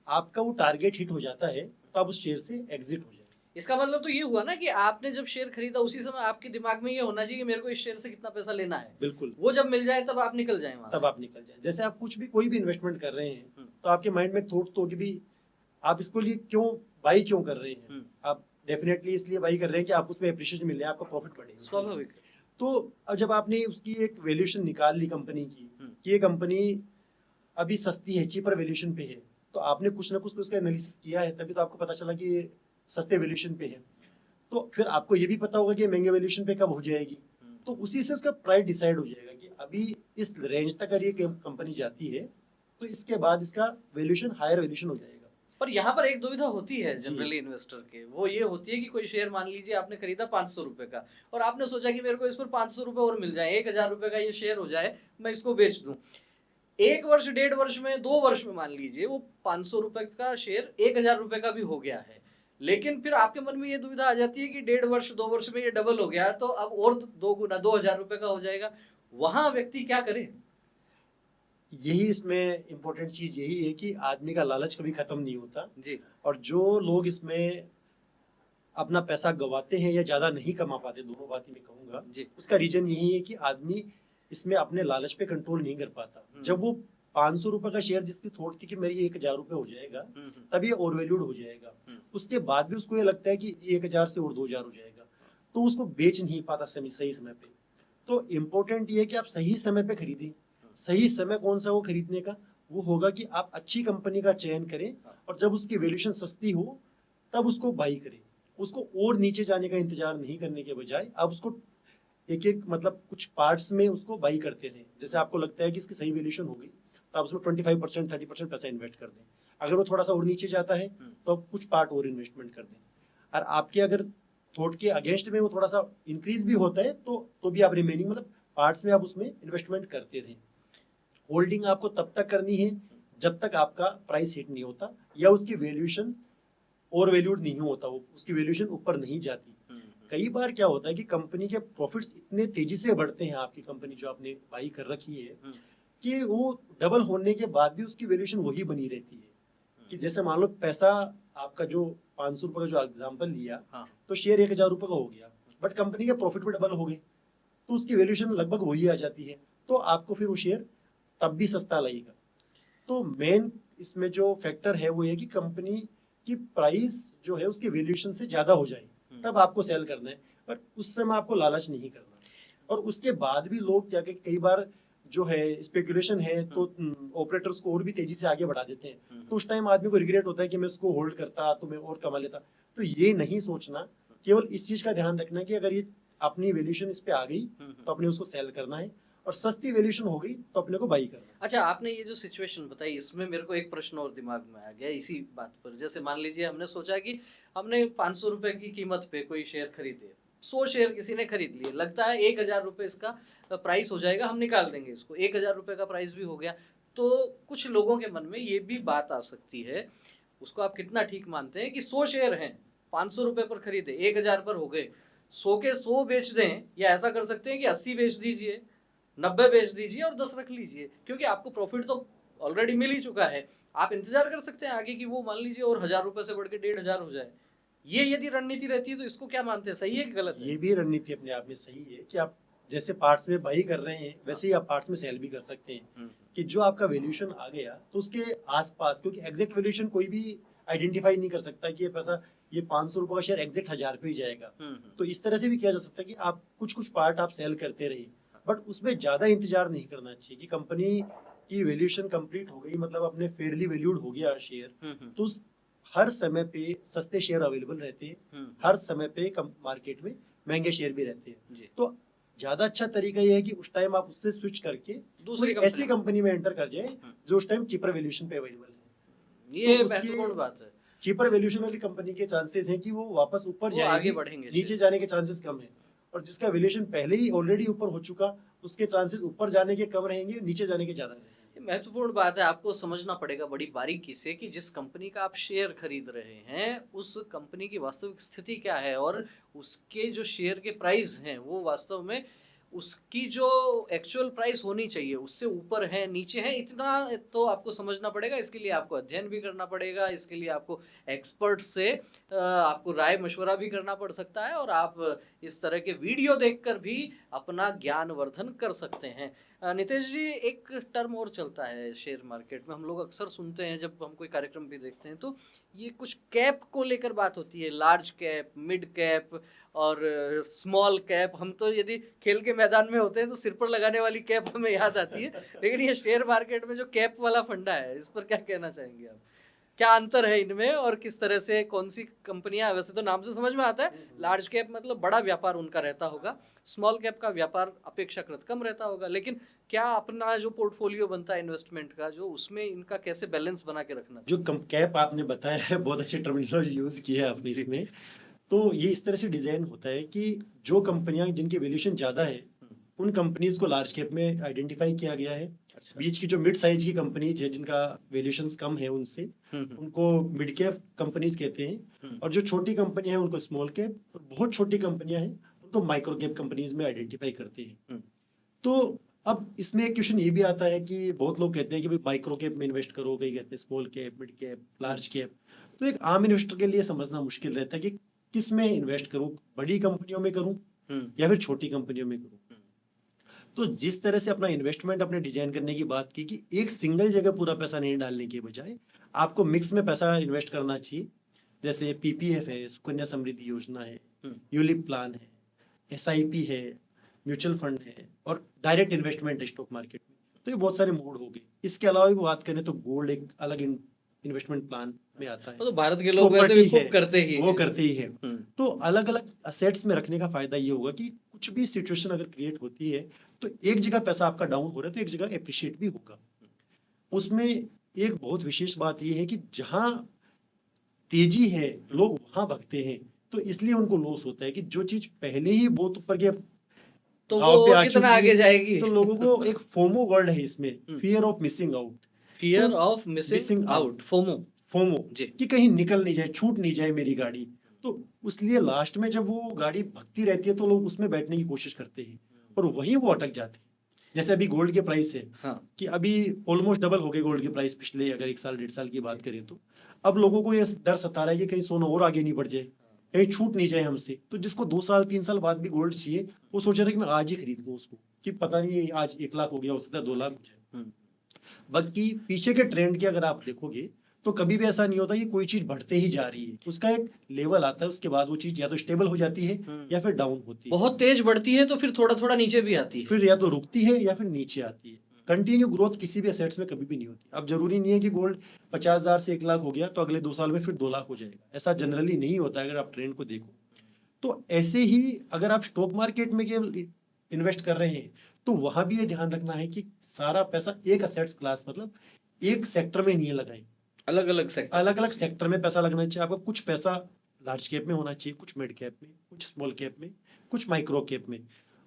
आपका वो टारगेट हिट हो जाता है तो आप उस शेयर से एग्जिट हो जाए। इसका मतलब तो ये हुआ ना कि आपने जब शेयर खरीदा उसी समय आपके दिमाग में ये होना चाहिए कि मेरे को इस शेयर से कितना पैसा लेना है। बिल्कुल। वो जब मिल जाए तब आप निकल जाए वहां तब से। आप निकल जाए। जैसे आप कुछ भी कोई भी इन्वेस्टमेंट कर रहे हैं तो आपके माइंड में थॉट तो होगी भी आप इसको लिए क्यों बाई क्यों कर रहे हैं? हम्म। आप डेफिनेटली इसलिए बाई कर रहे हैं कि आप उसमें एप्रिशिएशन मिल रहा है, आपका प्रॉफिट बढ़ेगा। स्वाभाविक। तो अब जब आपने उसकी एक वैल्यूएशन निकाल ली कंपनी की हम्म। कि ये कंपनी अभी सस्ती है, चीपर वैल्यूएशन पे है, तो आपने कुछ ना कुछ तो उसका एनालिसिस किया है, तभी तो आपको पता चला कि ये सस्ते वैल्यूएशन पे है। तो फिर आपको ये भी पता होगा कि ये महंगे वैल्यूएशन पे कब हो जाएगी। तो उसी से उसका प्राइस डिसाइड हो जाएगा कि अभी इस रेंज तक अगर ये कंपनी जाती है तो इसके बाद इसका वैल्यूएशन हायर वैल्यूएशन हो जाएगा। पर यहाँ पर एक दुविधा होती है जी। जनरली इन्वेस्टर के, वो ये होती है कि कोई शेयर मान लीजिए आपने खरीदा 500 रुपए का, और आपने सोचा कि मेरे को इस पर 500 रुपए और मिल जाए, 1000 रुपए का ये शेयर हो जाए, मैं इसको बेच दूं। 1 वर्ष, 1.5 वर्ष में, 2 वर्ष में मान लीजिए वो 500 रुपए का शेयर 1000 रुपए का भी हो गया है, लेकिन फिर आपके मन में ये दुविधा आ जाती है कि 1.5 वर्ष, 2 वर्ष में ये डबल हो गया, तो अब और 2 गुना, 2000 रुपए का हो जाएगा। वहां व्यक्ति क्या करे? यही इसमें इम्पोर्टेंट चीज यही है कि आदमी का लालच कभी खत्म नहीं होता। जी। और जो लोग इसमें अपना पैसा गवाते हैं या ज्यादा नहीं कमा पाते, दोनों बात ही मैं कहूंगा, जी। उसका रीजन यही है कि आदमी इसमें अपने लालच पे कंट्रोल नहीं कर पाता। जब वो 500 रुपए का शेयर जिसकी थोट थी कि मेरी 1000 रुपए हो जाएगा, तब ये ओवर वैल्यूड हो जाएगा। उसके बाद भी उसको ये लगता है कि 1000 से और 2000 हो जाएगा, तो उसको बेच नहीं पाता सही समय पे। तो इम्पोर्टेंट ये है कि आप सही समय पे खरीदें। सही समय कौन सा वो खरीदने का? वो होगा कि आप अच्छी कंपनी का चयन करें और जब उसकी वैल्यूएशन सस्ती हो तब उसको बाई करें। उसको और नीचे जाने का इंतजार नहीं करने के बजाय आप उसको एक एक मतलब कुछ पार्ट्स में उसको बाई करते रहें। जैसे आपको लगता है कि इसकी सही वैल्यूएशन हो गई तो आप उसमें 25% 30% पैसा इन्वेस्ट कर दें। अगर वो थोड़ा सा और नीचे जाता है तो आप कुछ पार्ट और इन्वेस्टमेंट कर दें। और आपके अगर थॉट के अगेंस्ट में वो थोड़ा सा इंक्रीज भी होता है तो भी आप रिमेनिंग मतलब पार्ट्स में आप उसमें इन्वेस्टमेंट करते रहें। होल्डिंग आपको तब तक करनी है जब तक आपका प्राइस हिट नहीं होता या उसकी वैल्यूएशन ओवर वैल्यूड नहीं होता, वो उसकी वैल्यूएशन ऊपर नहीं जाती। कई बार क्या होता है कि कंपनी के प्रॉफिट्स इतने तेजी से बढ़ते हैं, आपकी कंपनी जो आपने बाई कर रखी है, कि वो डबल होने के बाद भी उसकी वैल्यूएशन वही बनी रहती है। कि जैसे मान लो पैसा आपका जो 500 रुपए का जो एग्जांपल लिया, तो शेयर 1000 रुपए का हो गया, बट कंपनी के प्रॉफिट भी डबल हो गए, तो उसकी वैल्यूएशन लगभग वही आ जाती है। तो आपको फिर वो शेयर तब भी सस्ता लगेगा। तो मेन इसमें जो फैक्टर है वो ये कि कंपनी की प्राइस जो है उसकी वैल्यूएशन से ज्यादा हो जाए, तब आपको सेल करना है। पर उस समय आपको लालच नहीं करना। और उसके बाद भी लोग क्या कि कई बार जो है स्पेकुलेशन है तो ऑपरेटर्स को और भी तेजी से आगे बढ़ा देते हैं, तो उस टाइम आदमी को रिग्रेट होता है कि मैं इसको होल्ड करता तो मैं और कमा लेता। तो ये नहीं सोचना, केवल इस चीज का ध्यान रखना कि अगर ये अपनी वैल्यूएशन इस पे आ गई तो अपने उसको सेल करना है, और सस्ती वैल्यूएशन हो गई तो अपने को बाई करना। अच्छा, आपने ये जो सिचुएशन बताई, इसमें मेरे को एक प्रश्न और दिमाग में आ गया इसी बात पर। जैसे मान लीजिए हमने सोचा कि हमने 500 रुपए की कीमत पे कोई शेयर खरीदे, 100 शेयर किसी ने खरीद लिए, लगता है 1000 रुपए इसका प्राइस हो जाएगा, हम निकाल देंगे इसको, 1000 रुपए का प्राइस भी हो गया। तो कुछ लोगों के मन में ये भी बात आ सकती है, उसको आप कितना ठीक मानते हैं कि 100 शेयर हैं, 500 रुपए पर खरीदे, 1000 पर हो गए, 100 के 100 बेच दें, या ऐसा कर सकते हैं कि 80 बेच दीजिए, 90 बेच दीजिए और 10 रख लीजिए, क्योंकि आपको प्रॉफिट तो ऑलरेडी मिल ही चुका है। आप इंतजार कर सकते हैं आगे कि वो मान लीजिए और 1000 रुपए से बढ़ के 1500 हो जाए। ये यदि रणनीति रहती है तो इसको क्या मानते हैं, सही है कि गलत है? ये भी रणनीति अपने आप में सही है कि आप जैसे पार्ट्स में बाई कर रहे हैं वैसे ही आप पार्ट्स में सेल भी कर सकते हैं। कि जो आपका वैल्यूएशन आ गया तो उसके आसपास, क्योंकि एग्जैक्ट वैल्यूएशन कोई भी आइडेंटिफाई नहीं कर सकता कि ये पैसा, ये 500 रुपए का शेयर एग्जैक्ट 1000 पे ही जाएगा। तो इस तरह से भी किया जा सकता है कि आप कुछ कुछ पार्ट आप सेल करते रहिए, बट उसमें ज्यादा इंतजार नहीं करना चाहिए कि कंपनी की वैल्यूएशन कंप्लीट हो गई, मतलब अपने फेयरली वैल्यूड हो गया शेयर, तो हर समय पे सस्ते शेयर अवेलेबल रहते हैं, हर समय पे मार्केट में महंगे शेयर भी रहते हैं। तो ज्यादा अच्छा तरीका ये है कि उस टाइम आप उससे स्विच करके दूसरी कोई ऐसी कंपनी में एंटर कर जाए जो उस टाइम चीपर वैल्यूएशन पे अवेलेबल है। ये तो महत्वपूर्ण बात है। चीपर वैल्यूएशन वाली कंपनी के चांसेस हैं कि वो वापस ऊपर वो आगे जाएगी, बढ़ेंगे, नीचे जाने के चांसेस कम है। और जिसका वैल्यूएशन पहले ही ऑलरेडी ऊपर हो चुका, उसके चांसेस ऊपर जाने के कम रहेंगे, नीचे जाने के ज्यादा रहेंगे। ये महत्वपूर्ण बात है, आपको समझना पड़ेगा बड़ी बारीकी से कि जिस कंपनी का आप शेयर खरीद रहे हैं उस कंपनी की वास्तविक स्थिति क्या है, और उसके जो शेयर के प्राइस हैं वो वास्तव में उसकी जो एक्चुअल प्राइस होनी चाहिए उससे ऊपर है नीचे है, इतना तो आपको समझना पड़ेगा। इसके लिए आपको अध्ययन भी करना पड़ेगा, इसके लिए आपको एक्सपर्ट से आपको राय मशवरा भी करना पड़ सकता है, और आप इस तरह के वीडियो देखकर भी अपना ज्ञान वर्धन कर सकते हैं। नितेश जी, एक टर्म और चलता है शेयर मार्केट में, हम लोग अक्सर सुनते हैं जब हम कोई कार्यक्रम भी देखते हैं, तो ये कुछ कैप को लेकर बात होती है, लार्ज कैप, मिड कैप और स्मॉल कैप। हम तो यदि खेल के मैदान में होते हैं तो सिर पर लगाने वाली कैप हमें याद आती है, लेकिन ये शेयर मार्केट में जो कैप वाला फंडा है, इस पर क्या कहना चाहेंगे आप? क्या अंतर है इनमें और किस तरह से कौन सी कंपनियां, वैसे तो नाम से समझ में आता है लार्ज कैप मतलब बड़ा व्यापार उनका रहता होगा, स्मॉल कैप का व्यापार अपेक्षाकृत कम रहता होगा, लेकिन क्या अपना जो पोर्टफोलियो बनता है इन्वेस्टमेंट का, जो उसमें इनका कैसे बैलेंस बना के रखना जो कैप आपने बताया है, बहुत अच्छी टर्मिनोलॉजी यूज की है आपने जी। इसमें। तो ये इस तरह से डिजाइन होता है कि जो कंपनियां जिनकी वैल्यूएशन ज्यादा है उन कंपनीज को लार्ज कैप में आइडेंटिफाई किया गया है। अच्छा। बीच की जो मिड साइज की कंपनीज है जिनका वैल्यूएशंस कम है उनसे उनको मिड कैप कंपनीज कहते हैं, और जो छोटी कंपनियां हैं उनको स्मॉल कैप, और बहुत छोटी कंपनियां हैं उनको माइक्रो कैप कंपनीज में आइडेंटिफाई करते हैं। तो अब इसमें एक क्वेश्चन ये भी आता है कि बहुत लोग कहते हैं कि भाई माइक्रो कैप में इन्वेस्ट करो, कई कहते हैं small cap, mid cap, large cap. तो एक आम इन्वेस्टर के लिए समझना मुश्किल रहता है कि किस में इन्वेस्ट करूं, बड़ी कंपनियों में करूं या फिर छोटी कंपनियों में करूं। तो जिस तरह से अपना इन्वेस्टमेंट अपने डिजाइन करने की बात की कि एक सिंगल जगह पूरा पैसा नहीं डालने के बजाय आपको मिक्स में पैसा इन्वेस्ट करना चाहिए, जैसे पीपीएफ है, सुकन्या समृद्धि योजना है, यूलिप प्लान है, एसआईपी है, म्यूचुअल फंड है, और डायरेक्ट इन्वेस्टमेंट है स्टॉक मार्केट में। तो ये बहुत सारे मोड हो गए। इसके अलावा भी बात करें तो गोल्ड एक अलग इन्वेस्टमेंट प्लान में आता है। तो भारत के लोग वैसे भी खूब करते ही वो करते ही है। तो अलग अलग असेट्स में रखने का फायदा ये होगा कि कुछ भी सिचुएशन अगर क्रिएट होती है तो एक जगह पैसा आपका डाउन हो रहा है तो एक जगह एप्रिशिएट भी होगा। उसमें एक बहुत विशेष बात ये है कि जहां तेजी है लोग वहां भगते हैं, तो इसलिए उनको लॉस होता है कि जो चीज पहले ही बहुत ऊपर के तो वो कितना आगे जाएगी। तो लोगों को एक फोमो वर्ड है इसमें, fear of missing out. Fear of missing out, FOMO कि कहीं निकल नहीं जाए, छूट नहीं जाए मेरी गाड़ी। तो उसलिए लास्ट में जब वो गाड़ी भगती रहती है तो लोग उसमें बैठने की कोशिश करते हैं और वहीं वो अटक जाते हैं। जैसे अभी गोल्ड के प्राइस है, हाँ। कि अभी ऑलमोस्ट डबल हो गए गोल्ड के प्राइस पिछले अगर 1 साल 1.5 साल की बात करें तो अब लोगों को ये डर सता रहा है कि कहीं सोना और आगे नहीं बढ़ जाए, कहीं छूट नहीं जाए हमसे। तो जिसको 2 साल 3 साल बाद भी गोल्ड चाहिए वो सोच रहा है कि मैं आज ही खरीद लूँ उसको, कि पता नहीं आज 1 लाख हो गया, हो सकता है 2 लाख हो जाए। बाकी पीछे के ट्रेंड की अगर आप देखोगे तो कभी भी ऐसा नहीं होता कि कोई चीज बढ़ते ही जा रही है, उसका एक लेवल आता है, उसके बाद वो चीज या तो स्टेबल हो जाती है या फिर डाउन होती है। बहुत तेज बढ़ती है तो फिर थोड़ा थोड़ा नीचे भी आती है, फिर या तो रुकती है या फिर नीचे आती है। कंटिन्यू ग्रोथ किसी भी एसेट्स में कभी भी नहीं होती। अब जरूरी नहीं है कि गोल्ड 50,000 से 1 लाख हो गया तो अगले 2 साल में फिर 2 लाख हो जाएगा, ऐसा जनरली नहीं होता अगर आप ट्रेंड को देखो। तो ऐसे ही अगर आप स्टॉक मार्केट में केवल इन्वेस्ट कर रहे हैं तो वहां भी ये ध्यान रखना है कि सारा पैसा एक असेट्स क्लास मतलब एक सेक्टर में नहीं लगाएं, अलग अलग सेक्टर में पैसा लगना चाहिए। आपको कुछ पैसा लार्ज कैप में होना चाहिए, कुछ मिड कैप में, कुछ स्मॉल कैप में, कुछ माइक्रो कैप में।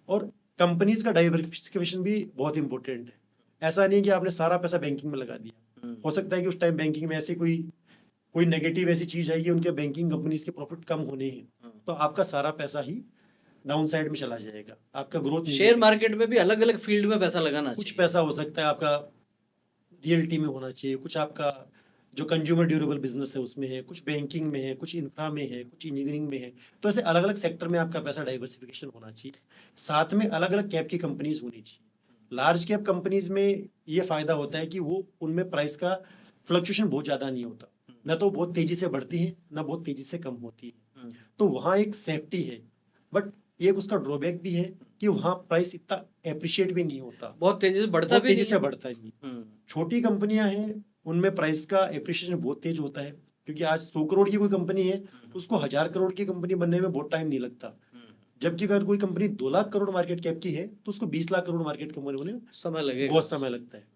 और कंपनीज का डाइवर्सिफिकेशन भी बहुत इंपॉर्टेंट है। ऐसा नहीं कि आपने सारा पैसा बैंकिंग में लगा दिया, हो सकता है कि उस टाइम बैंकिंग में ऐसे कोई नेगेटिव ऐसी चीज आएगी, उनके बैंकिंग कंपनीज के प्रॉफिट कम होने हैं तो आपका सारा पैसा ही डाउन साइड में चला जाएगा, आपका ग्रोथ। शेयर मार्केट में भी अलग अलग फील्ड में पैसा लगाना चाहिए। कुछ पैसा हो सकता है आपका रियल्टी में होना चाहिए, कुछ आपका जो कंज्यूमर ड्यूरेबल बिजनेस है उसमें है, कुछ बैंकिंग में है, कुछ इंफ्रा में है, कुछ इंजीनियरिंग में है। तो ऐसे अलग अलग सेक्टर में आपका पैसा डाइवर्सिफिकेशन होना चाहिए। साथ में अलग अलग कैप की कंपनीज होनी चाहिए। लार्ज कैप कंपनीज में ये फायदा होता है कि वो उनमें प्राइस का फ्लक्चुएशन बहुत ज्यादा नहीं होता, ना तो बहुत तेजी से बढ़ती है ना बहुत तेजी से कम होती है, तो वहाँ एक सेफ्टी है। बट एक उसका ड्रॉबैक भी है कि वहाँ प्राइस इतना एप्रिशिएट भी नहीं होता, बहुत तेजी से बढ़ता भी तेजी से बढ़ता ही नहीं। छोटी कंपनियां हैं उनमें प्राइस का एप्रिशिएशन बहुत तेज होता है, क्योंकि आज 100 करोड़ की कोई कंपनी है उसको 1000 करोड़ की कंपनी बनने में बहुत टाइम नहीं लगता, जबकि अगर कोई company 2 lakh crore market cap की है तो उसको 20 लाख करोड़ मार्केट कंपनी होने में समय लगेगा, बहुत समय लगता है।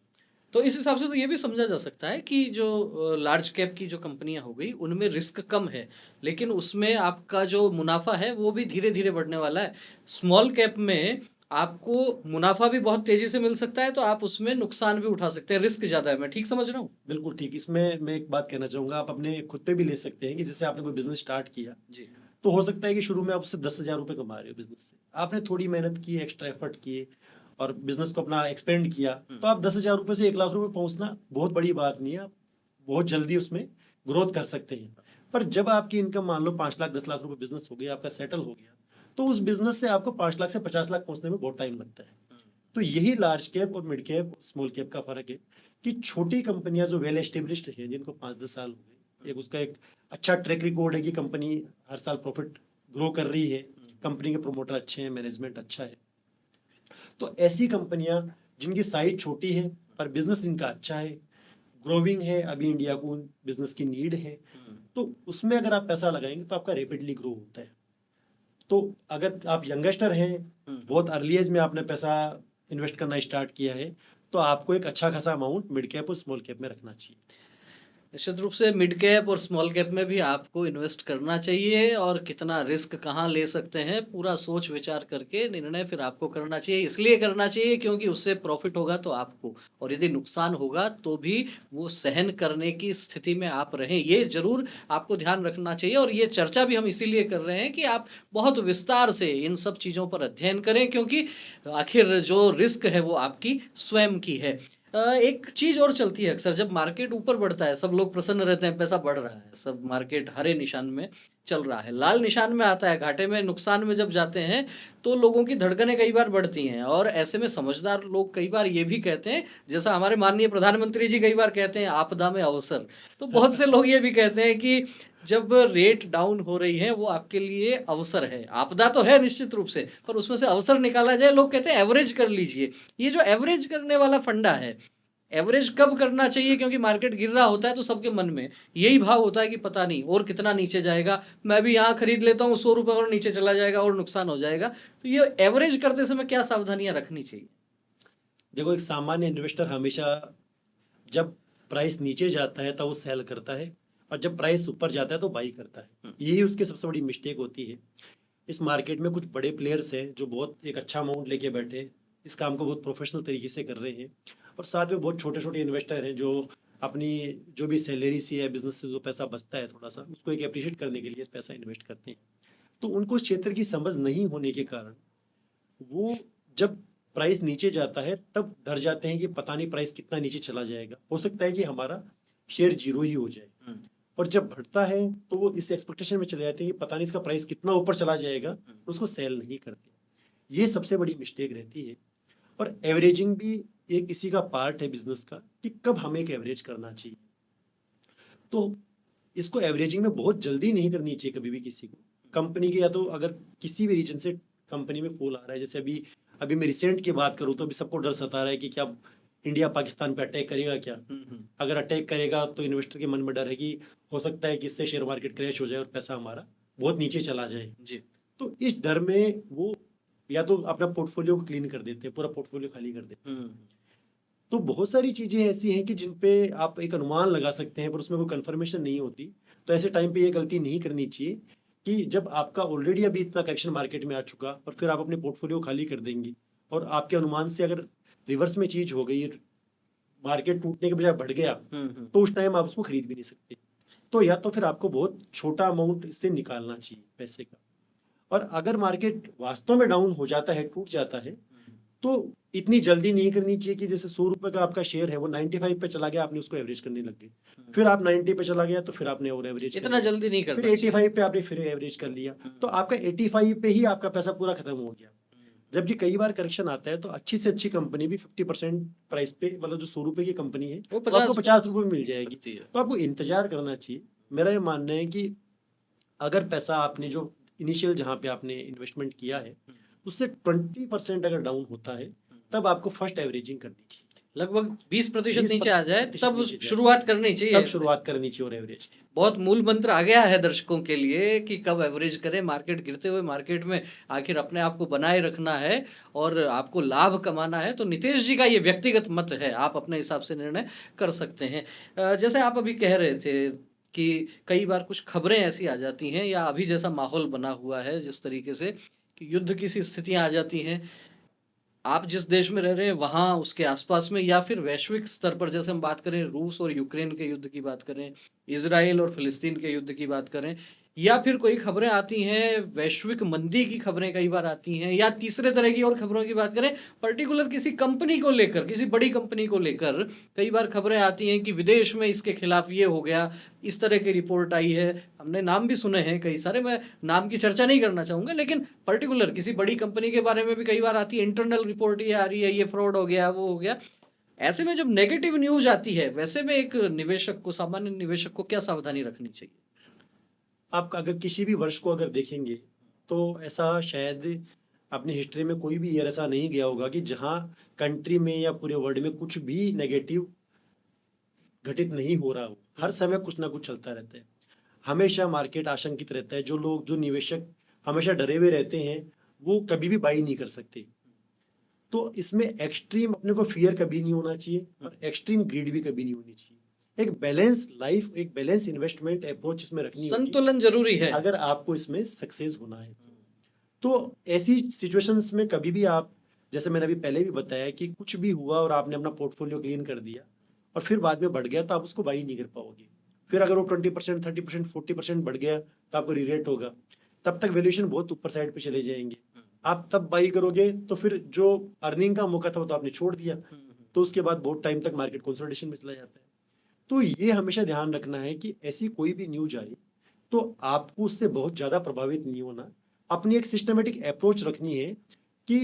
तो इस हिसाब से तो ये भी समझा जा सकता है कि जो लार्ज कैप की जो कंपनियां हो गई उनमें रिस्क कम है, लेकिन उसमें आपका जो मुनाफा है वो भी धीरे धीरे बढ़ने वाला है। स्मॉल कैप में आपको मुनाफा भी बहुत तेजी से मिल सकता है तो आप उसमें नुकसान भी उठा सकते हैं, रिस्क ज्यादा है। मैं ठीक समझ रहा हूँ? बिल्कुल ठीक। इसमें मैं एक बात कहना चाहूंगा, आप अपने खुद पे भी ले सकते हैं कि जैसे आपने कोई बिजनेस स्टार्ट किया जी, तो हो सकता है कि शुरू में आप उससे 10,000 रुपये कमा रहे हो बिजनेस से, आपने थोड़ी मेहनत की, एक्स्ट्रा एफर्ट किए और बिजनेस को अपना एक्सपेंड किया, तो आप 10,000 रुपये से 1 लाख रुपये पहुंचना बहुत बड़ी बात नहीं है, आप बहुत जल्दी उसमें ग्रोथ कर सकते हैं। पर जब आपकी इनकम मान लो 5 लाख 10 लाख रुपए बिजनेस हो गया, आपका सेटल हो गया, तो उस बिजनेस से आपको 5 लाख से 50 लाख पहुंचने में बहुत टाइम लगता है। तो यही लार्ज कैप और मिड कैप स्मॉल कैप का फर्क है कि छोटी कंपनियां जो वेल एस्टेब्लिश्ड है, जिनको 5-10 साल हो गए, एक उसका एक अच्छा ट्रैक रिकॉर्ड है कि कंपनी हर साल प्रॉफिट ग्रो कर रही है, कंपनी के प्रोमोटर अच्छे हैं, मैनेजमेंट अच्छा है, तो ऐसी कंपनियां जिनकी साइज छोटी है पर बिजनेस इनका अच्छा है, ग्रोविंग है, अभी इंडिया को बिजनेस की नीड है, तो उसमें अगर आप पैसा लगाएंगे तो आपका रैपिडली ग्रो होता है। तो अगर आप यंगस्टर हैं, बहुत अर्ली एज में आपने पैसा इन्वेस्ट करना स्टार्ट किया है, तो आपको एक अच्छा खासा अमाउंट मिड कैप और स्मॉल कैप में रखना चाहिए। निश्चित रूप से मिड कैप और स्मॉल कैप में भी आपको इन्वेस्ट करना चाहिए और कितना रिस्क कहाँ ले सकते हैं पूरा सोच विचार करके निर्णय फिर आपको करना चाहिए। इसलिए करना चाहिए क्योंकि उससे प्रॉफिट होगा तो आपको, और यदि नुकसान होगा तो भी वो सहन करने की स्थिति में आप रहें, ये जरूर आपको ध्यान रखना चाहिए। और ये चर्चा भी हम इसीलिए कर रहे हैं कि आप बहुत विस्तार से इन सब चीज़ों पर अध्ययन करें, क्योंकि आखिर जो रिस्क है वो आपकी स्वयं की है। एक चीज और चलती है अक्सर, जब मार्केट ऊपर बढ़ता है सब लोग प्रसन्न रहते हैं, पैसा बढ़ रहा है, सब मार्केट हरे निशान में चल रहा है, लाल निशान में आता है, घाटे में नुकसान में जब जाते हैं तो लोगों की धड़कनें कई बार बढ़ती हैं। और ऐसे में समझदार लोग कई बार ये भी कहते हैं, जैसा हमारे माननीय प्रधानमंत्री जी कई बार कहते हैं, आपदा में अवसर। तो बहुत से लोग ये भी कहते हैं कि जब रेट डाउन हो रही है वो आपके लिए अवसर है। आपदा तो है निश्चित रूप से, पर उसमें से अवसर निकाला जाए। लोग कहते हैं एवरेज कर लीजिए। ये जो एवरेज करने वाला फंडा है, एवरेज कब करना चाहिए? क्योंकि मार्केट गिर रहा होता है तो सबके मन में यही भाव होता है कि पता नहीं और कितना नीचे जाएगा, मैं भी यहाँ खरीद लेता हूँ, 100 रुपये और नीचे चला जाएगा और नुकसान हो जाएगा। तो ये एवरेज करते समय क्या सावधानियां रखनी चाहिए? देखो, एक सामान्य इन्वेस्टर हमेशा जब प्राइस नीचे जाता है तब वो सेल करता है, और जब प्राइस ऊपर जाता है तो बाई करता है। यही उसकी सबसे बड़ी मिस्टेक होती है। इस मार्केट में कुछ बड़े प्लेयर्स हैं जो बहुत एक अच्छा अमाउंट लेके बैठे हैं, इस काम को बहुत प्रोफेशनल तरीके से कर रहे हैं, और साथ में बहुत छोटे छोटे इन्वेस्टर हैं जो अपनी जो भी सैलरी से या बिजनेस से जो पैसा बचता है थोड़ा सा, उसको एक अप्रिशिएट करने के लिए पैसा इन्वेस्ट करते हैं। तो उनको उस क्षेत्र की समझ नहीं होने के कारण वो जब प्राइस नीचे जाता है तब डर जाते हैं कि पता नहीं प्राइस कितना नीचे चला जाएगा, हो सकता है कि हमारा शेयर जीरो ही हो जाए। और जब बढ़ता है तो वो इस एक्सपेक्टेशन में चले जाते हैं कि पता नहीं इसका प्राइस कितना ऊपर चला जाएगा, तो उसको सेल नहीं करते। ये सबसे बड़ी मिस्टेक रहती है। और एवरेजिंग भी एक इसी का पार्ट है बिजनेस का, कि कब हमें एक एवरेज करना चाहिए। तो इसको एवरेजिंग में बहुत जल्दी नहीं करनी चाहिए कभी भी किसी को। कंपनी के या तो अगर किसी भी रीजन से कंपनी में फॉल आ रहा है, जैसे अभी अभी मैं रिसेंट की बात करूँ तो अभी सबको डर सता रहा है कि क्या इंडिया पाकिस्तान पे अटैक करेगा क्या। अगर अटैक करेगा तो इन्वेस्टर के मन में डर है कि हो सकता है कि इससे शेयर मार्केट क्रैश हो जाए और पैसा हमारा बहुत नीचे चला जाए जी। तो इस डर में वो या तो अपना पोर्टफोलियो को क्लीन कर देते हैं, पूरा पोर्टफोलियो खाली कर देते हैं। तो बहुत सारी चीजें ऐसी हैं कि जिन पे आप एक अनुमान लगा सकते हैं पर उसमें कोई कंफर्मेशन नहीं होती। तो ऐसे टाइम पे ये गलती नहीं करनी चाहिए कि जब आपका ऑलरेडी अभी इतना करेक्शन मार्केट में आ चुका और फिर आप अपने पोर्टफोलियो खाली कर देंगे और आपके अनुमान से अगर रिवर्स में चीज हो गई, मार्केट टूटने के बजाय बढ़ गया, तो उस टाइम आप उसको खरीद भी नहीं सकते। तो या तो फिर आपको बहुत छोटा अमाउंट इससे निकालना चाहिए पैसे का। और अगर मार्केट वास्तव में डाउन हो जाता है, टूट जाता है, तो इतनी जल्दी नहीं करनी चाहिए कि जैसे 100 रुपए का आपका शेयर है वो 95 पे चला गया, आपने उसको एवरेज करने लग गए, फिर आप 90 पे चला गया तो फिर आपने और एवरेज इतना जल्दी नहीं करना फिर 85 पे आपने फिर एवरेज कर लिया, तो आपका 85 पे ही आपका पैसा पूरा खत्म हो गया। जबकि कई बार करेक्शन आता है तो अच्छी से अच्छी कंपनी भी 50% प्राइस पे, मतलब जो 100 रुपए की कंपनी है वो तो आपको 50 रुपए में मिल जाएगी। सकती है। तो आपको इंतजार करना चाहिए। मेरा ये मानना है कि अगर पैसा आपने जो इनिशियल जहाँ पे आपने इन्वेस्टमेंट किया है उससे 20% अगर डाउन होता है तब आपको फर्स्ट एवरेजिंग करनी चाहिए। लगभग 20% 20% नीचे आ जाए तब नीचे जाए, शुरुआत करनी चाहिए। तब शुरुआत करनी चाहिए और एवरेज। बहुत मूल मंत्र आ गया है दर्शकों के लिए कि कब एवरेज करें। मार्केट गिरते हुए मार्केट में आखिर अपने आप को बनाए रखना है और आपको लाभ कमाना है, तो नितेश जी का ये व्यक्तिगत मत है, आप अपने हिसाब से निर्णय कर सकते हैं। जैसे आप अभी कह रहे थे कि कई बार कुछ खबरें ऐसी आ जाती हैं या अभी जैसा माहौल बना हुआ है जिस तरीके से कि युद्ध की सी स्थितियां आ जाती हैं, आप जिस देश में रह रहे हैं वहाँ उसके आसपास में या फिर वैश्विक स्तर पर, जैसे हम बात करें रूस और यूक्रेन के युद्ध की बात करें, इजराइल और फिलिस्तीन के युद्ध की बात करें, या फिर कोई खबरें आती हैं वैश्विक मंदी की खबरें कई बार आती हैं, या तीसरे तरह की और खबरों की बात करें पर्टिकुलर किसी कंपनी को लेकर, किसी बड़ी कंपनी को लेकर कई बार खबरें आती हैं कि विदेश में इसके खिलाफ ये हो गया, इस तरह की रिपोर्ट आई है। हमने नाम भी सुने हैं कई सारे, मैं नाम की चर्चा नहीं करना चाहूंगा, लेकिन पर्टिकुलर किसी बड़ी कंपनी के बारे में भी कई बार आती है इंटरनल रिपोर्ट, ये आ रही है, ये फ्रॉड हो गया, वो हो गया। ऐसे में जब नेगेटिव न्यूज आती है, वैसे में एक निवेशक को, सामान्य निवेशक को क्या सावधानी रखनी चाहिए? आप अगर किसी भी वर्ष को अगर देखेंगे तो ऐसा शायद अपनी हिस्ट्री में कोई भी ईयर ऐसा नहीं गया होगा कि जहां कंट्री में या पूरे वर्ल्ड में कुछ भी नेगेटिव घटित नहीं हो रहा हो। हर समय कुछ ना कुछ चलता रहता है। हमेशा मार्केट आशंकित रहता है। जो लोग, जो निवेशक हमेशा डरे हुए रहते हैं, वो कभी भी बाई नहीं कर सकते। तो इसमें एक्सट्रीम अपने को फियर कभी नहीं होना चाहिए और एक्सट्रीम ग्रीड भी कभी नहीं होनी चाहिए। एक बैलेंस लाइफ, एक बैलेंस इन्वेस्टमेंट अप्रोच इसमें रखनी होगी संतुलन जरूरी है अगर आपको इसमें सक्सेस होना है। तो ऐसी सिचुएशंस में कभी भी आप, जैसे मैंने अभी पहले भी बताया कि कुछ भी हुआ और आपने अपना पोर्टफोलियो क्लीन कर दिया और फिर बाद में बढ़ गया तो आप उसको बाई नहीं कर पाओगे। फिर अगर वो 20%, 30%, 40% बढ़ गया तो आपको रिरेट होगा। तब तक वैल्यूएशन बहुत ऊपर साइड पे चले जाएंगे। आप तब बाई करोगे तो फिर जो अर्निंग का मौका था वो तो आपने छोड़ दिया। तो उसके बाद बहुत टाइम तक मार्केट कंसोलिडेशन में चला जाता है। तो ये हमेशा ध्यान रखना है कि ऐसी कोई भी न्यूज आए तो आपको उससे बहुत ज़्यादा प्रभावित नहीं होना। अपनी एक सिस्टमेटिक अप्रोच रखनी है कि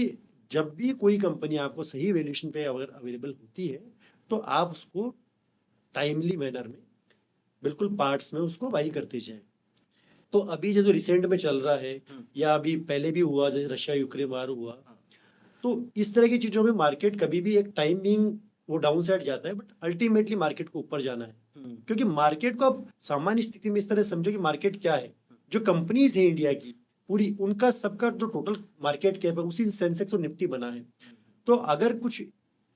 जब भी कोई कंपनी आपको सही वैल्यूएशन पे अगर अवेलेबल होती है तो आप उसको टाइमली मैनर में, बिल्कुल पार्ट्स में उसको बाई करते जाएं। तो अभी जो रिसेंट में चल रहा है या अभी पहले भी हुआ, जैसे रशिया यूक्रेन वार हुआ, तो इस तरह की चीज़ों में मार्केट कभी भी एक टाइमिंग वो डाउन साइड जाता है, बट अल्टीमेटली मार्केट को ऊपर जाना है। क्योंकि मार्केट को अब सामान्य स्थिति में इस तरह समझो कि मार्केट क्या है, जो कंपनीज है इंडिया की पूरी, उनका सबका जो टोटल मार्केट कैप है उसी सेंसेक्स और निफ्टी बना है। तो अगर कुछ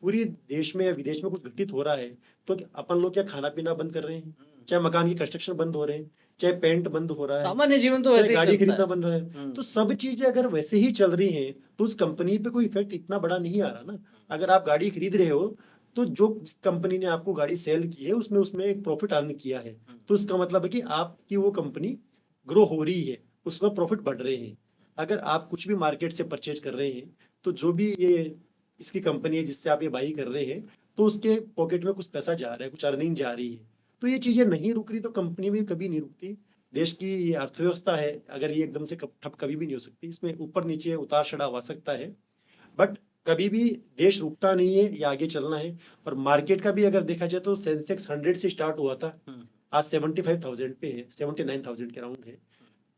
पूरी देश में या विदेश में कुछ घटित हो रहा है तो अपन लोग क्या खाना पीना बंद कर रहे हैं, चाहे मकान की कंस्ट्रक्शन बंद हो रहे हैं, चाहे पेंट बंद हो रहा है, सामान्य जीवन तो चाहे वैसे ही गाड़ी चलता खरीदना है। बन रहा है, तो सब चीजें अगर वैसे ही चल रही हैं तो उस कंपनी पे कोई इफेक्ट इतना बड़ा नहीं आ रहा ना। अगर आप गाड़ी खरीद रहे हो तो जो कंपनी ने आपको गाड़ी सेल की है उसमें उसमें एक प्रॉफिट अर्न किया है, तो इसका मतलब है कि आपकी वो कंपनी ग्रो हो रही है, उसमें प्रॉफिट बढ़ रहे हैं। अगर आप कुछ भी मार्केट से परचेज कर रहे हैं तो जो भी ये इसकी कंपनी है जिससे आप ये बाई कर रहे हैं तो उसके पॉकेट में कुछ पैसा जा रहा है, कुछ अर्निंग जा रही है। तो ये चीजें नहीं रुक रही तो कंपनी भी कभी नहीं रुकती। देश की ये अर्थव्यवस्था है, अगर ये एकदम से ठप कभी भी नहीं हो सकती। इसमें ऊपर नीचे उतार चढ़ाव आ सकता है, बट कभी भी देश रुकता नहीं है, ये आगे चलना है। और मार्केट का भी अगर देखा जाए तो सेंसेक्स 100 से स्टार्ट हुआ था, आज 75,000 पे है, 79,000 के राउंड है।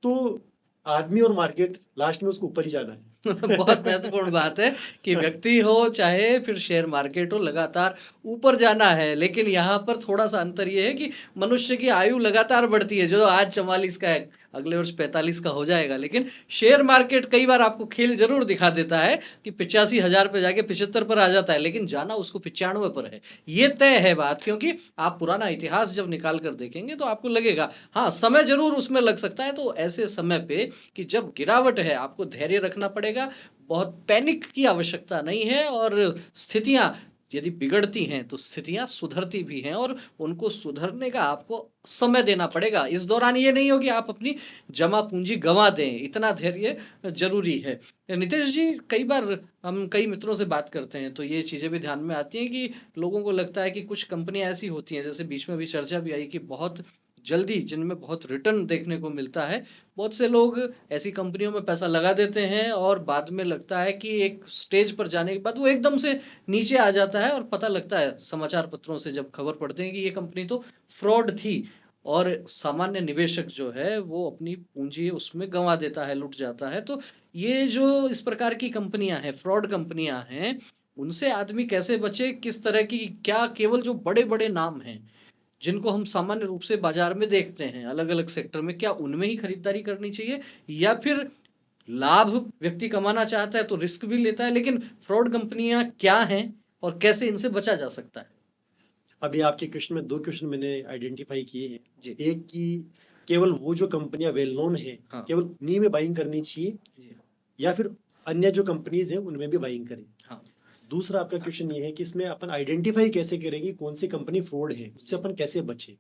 तो आदमी और मार्केट लास्ट में उसको ऊपर ही जाना है। बहुत महत्वपूर्ण बात है कि व्यक्ति हो चाहे फिर शेयर मार्केट हो, लगातार ऊपर जाना है। लेकिन यहाँ पर थोड़ा सा अंतर ये है कि मनुष्य की आयु लगातार बढ़ती है, जो आज 44 का है अगले वर्ष 45 का हो जाएगा। लेकिन शेयर मार्केट कई बार आपको खेल जरूर दिखा देता है कि 85,000 पे जाके 75 पर आ जाता है, लेकिन जाना उसको 95 पर है। ये तय है बात, क्योंकि आप पुराना इतिहास जब निकाल कर देखेंगे तो आपको लगेगा हाँ समय जरूर उसमें लग सकता है। तो ऐसे समय पे कि जब गिरावट है, आपको धैर्य रखना पड़ेगा, बहुत पैनिक की आवश्यकता नहीं है। और स्थितियां यदि बिगड़ती हैं तो स्थितियां सुधरती भी हैं, और उनको सुधरने का आपको समय देना पड़ेगा। इस दौरान ये नहीं हो कि आप अपनी जमा पूंजी गंवा दें, इतना धैर्य जरूरी है। नितेश जी, कई बार हम कई मित्रों से बात करते हैं तो ये चीज़ें भी ध्यान में आती हैं कि लोगों को लगता है कि कुछ कंपनियां ऐसी होती हैं, जैसे बीच में भी चर्चा भी आई कि बहुत जल्दी जिनमें बहुत रिटर्न देखने को मिलता है। बहुत से लोग ऐसी कंपनियों में पैसा लगा देते हैं और बाद में लगता है कि एक स्टेज पर जाने के बाद वो एकदम से नीचे आ जाता है, और पता लगता है समाचार पत्रों से जब खबर पढ़ते हैं कि ये कंपनी तो फ्रॉड थी, और सामान्य निवेशक जो है वो अपनी पूंजी उसमें गंवा देता है, लुट जाता है। तो ये जो इस प्रकार की कंपनियां हैं, फ्रॉड कंपनियां हैं, उनसे आदमी कैसे बचे? किस तरह की, क्या केवल जो बड़े बड़े नाम हैं जिनको हम सामान्य रूप से बाजार में देखते हैं अलग अलग सेक्टर में, क्या उनमें ही खरीदारी करनी चाहिए, या फिर लाभ व्यक्ति कमाना चाहता है तो रिस्क भी लेता है, लेकिन फ्रॉड कंपनियां क्या हैं और कैसे इनसे बचा जा सकता है? अभी आपके क्वेश्चन में 2 क्वेश्चन मैंने आइडेंटिफाई किए हैं। जी। एक कि केवल वो जो कंपनियां वेल नोन है हाँ। केवल उन्हीं में बाइंग करनी चाहिए जी। या फिर अन्य जो कंपनीज हैं उनमें भी बाइंग करें। हाँ। दूसरा आपका क्वेश्चन ये है कि इसमें अपन आइडेंटिफाई कैसे करेंगे कौन सी कंपनी फ्रॉड है, उससे अपन कैसे बचे।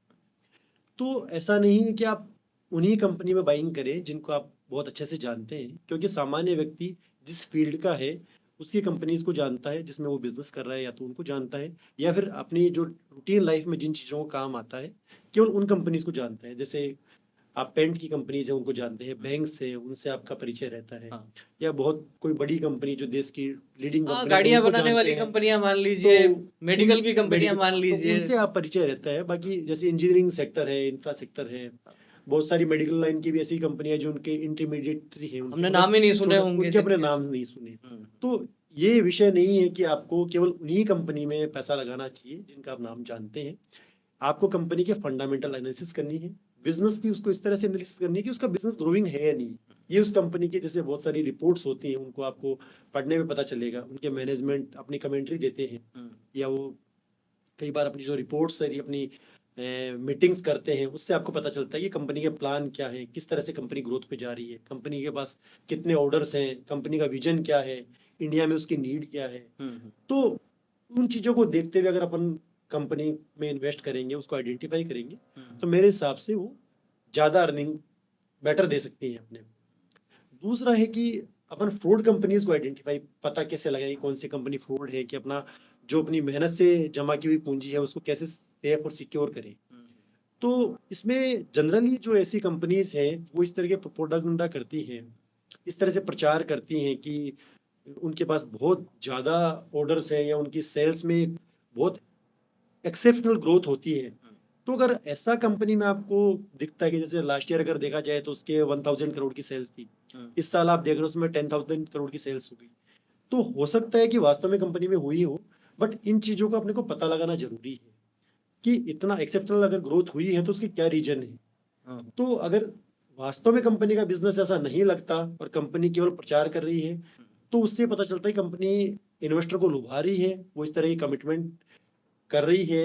तो ऐसा नहीं है कि आप उन्हीं कंपनी में बाइंग करें जिनको आप बहुत अच्छे से जानते हैं, क्योंकि सामान्य व्यक्ति जिस फील्ड का है उसकी कंपनीज को जानता है जिसमें वो बिजनेस कर रहा है, या तो उनको जानता है या फिर अपनी जो रूटीन लाइफ में जिन चीज़ों का काम आता है केवल उन कंपनीज को जानता है। जैसे आप पेंट की कंपनीज है उनको जानते हैं, बैंक्स है उनसे आपका परिचय रहता है, हाँ। या बहुत कोई बड़ी कंपनी जो देश की लीडिंग हाँ, कंपनी गाड़ियां उनको बनाने जानते वाली हैं, कंपनियां मान तो लीजिए, मेडिकल की उन कंपनियां मान तो लीजिए। उनसे आप परिचय रहता है। बाकी जैसे इंजीनियरिंग सेक्टर है, इंफ्रा सेक्टर है, बहुत सारी मेडिकल लाइन की भी ऐसी कंपनियां जो उनके इंटरमीडिएटरी है, उनके हमने मतलब नाम ही नहीं सुने छोटा होंगे उनके अपने जिनके। नाम नहीं सुने। तो ये विषय नहीं है कि आपको केवल उन्हीं कंपनी में पैसा लगाना चाहिए जिनका आप नाम जानते हैं। आपको कंपनी के फंडामेंटल एनालिसिस करनी है, बिजनेस की उसको इस तरह से एनालिसिस करनी है कि उसका बिजनेस ग्रोइंग है या नहीं। ये उस कंपनी के जैसे बहुत सारी रिपोर्ट्स होती हैं उनको आपको पढ़ने में पता चलेगा। उनके मैनेजमेंट अपनी कमेंट्री देते हैं, या वो कई बार अपनी जो रिपोर्ट्स है अपनी मीटिंग्स करते हैं, उससे आपको पता चलता है कि कंपनी के प्लान क्या है, किस तरह से कंपनी ग्रोथ पे जा रही है, कंपनी के पास कितने ऑर्डर्स हैं, कंपनी का विजन क्या है, इंडिया में उसकी नीड क्या है। तो उन चीज़ों को देखते हुए अगर अपन कंपनी में इन्वेस्ट करेंगे, उसको आइडेंटिफाई करेंगे, तो मेरे हिसाब से वो ज़्यादा अर्निंग बेटर दे सकती है अपने। दूसरा है कि अपन फ्रॉड कंपनीज को आइडेंटिफाई पता कैसे लगाएं कौन सी कंपनी फ्रॉड है, कि अपना जो अपनी मेहनत से जमा की हुई पूंजी है उसको कैसे सेफ और सिक्योर करें। तो इसमें जनरली जो ऐसी कंपनीज हैं वो इस तरह के प्रोपागेंडा करती हैं, इस तरह से प्रचार करती हैं कि उनके पास बहुत ज़्यादा ऑर्डर्स हैं या उनकी सेल्स में बहुत एक्सेप्शनल ग्रोथ होती है। तो अगर ऐसा कंपनी में आपको दिखता है कि जैसे लास्ट ईयर अगर देखा जाए तो उसके 1000 करोड़ की सेल्स थी, इस साल आप देख रहे हो उसमें 10,000 करोड़ की सेल्स हो गई, तो हो सकता है कि वास्तव में कंपनी में हुई हो, बट इन चीज़ों को अपने को पता लगाना जरूरी है कि इतना एक्सेप्शनल अगर ग्रोथ हुई है तो उसकी क्या रीजन है। तो अगर वास्तव में कंपनी का बिजनेस ऐसा नहीं लगता और कंपनी केवल प्रचार कर रही है, तो उससे पता चलता है कंपनी इन्वेस्टर को लुभा रही है, वो इस तरह की कमिटमेंट कर रही है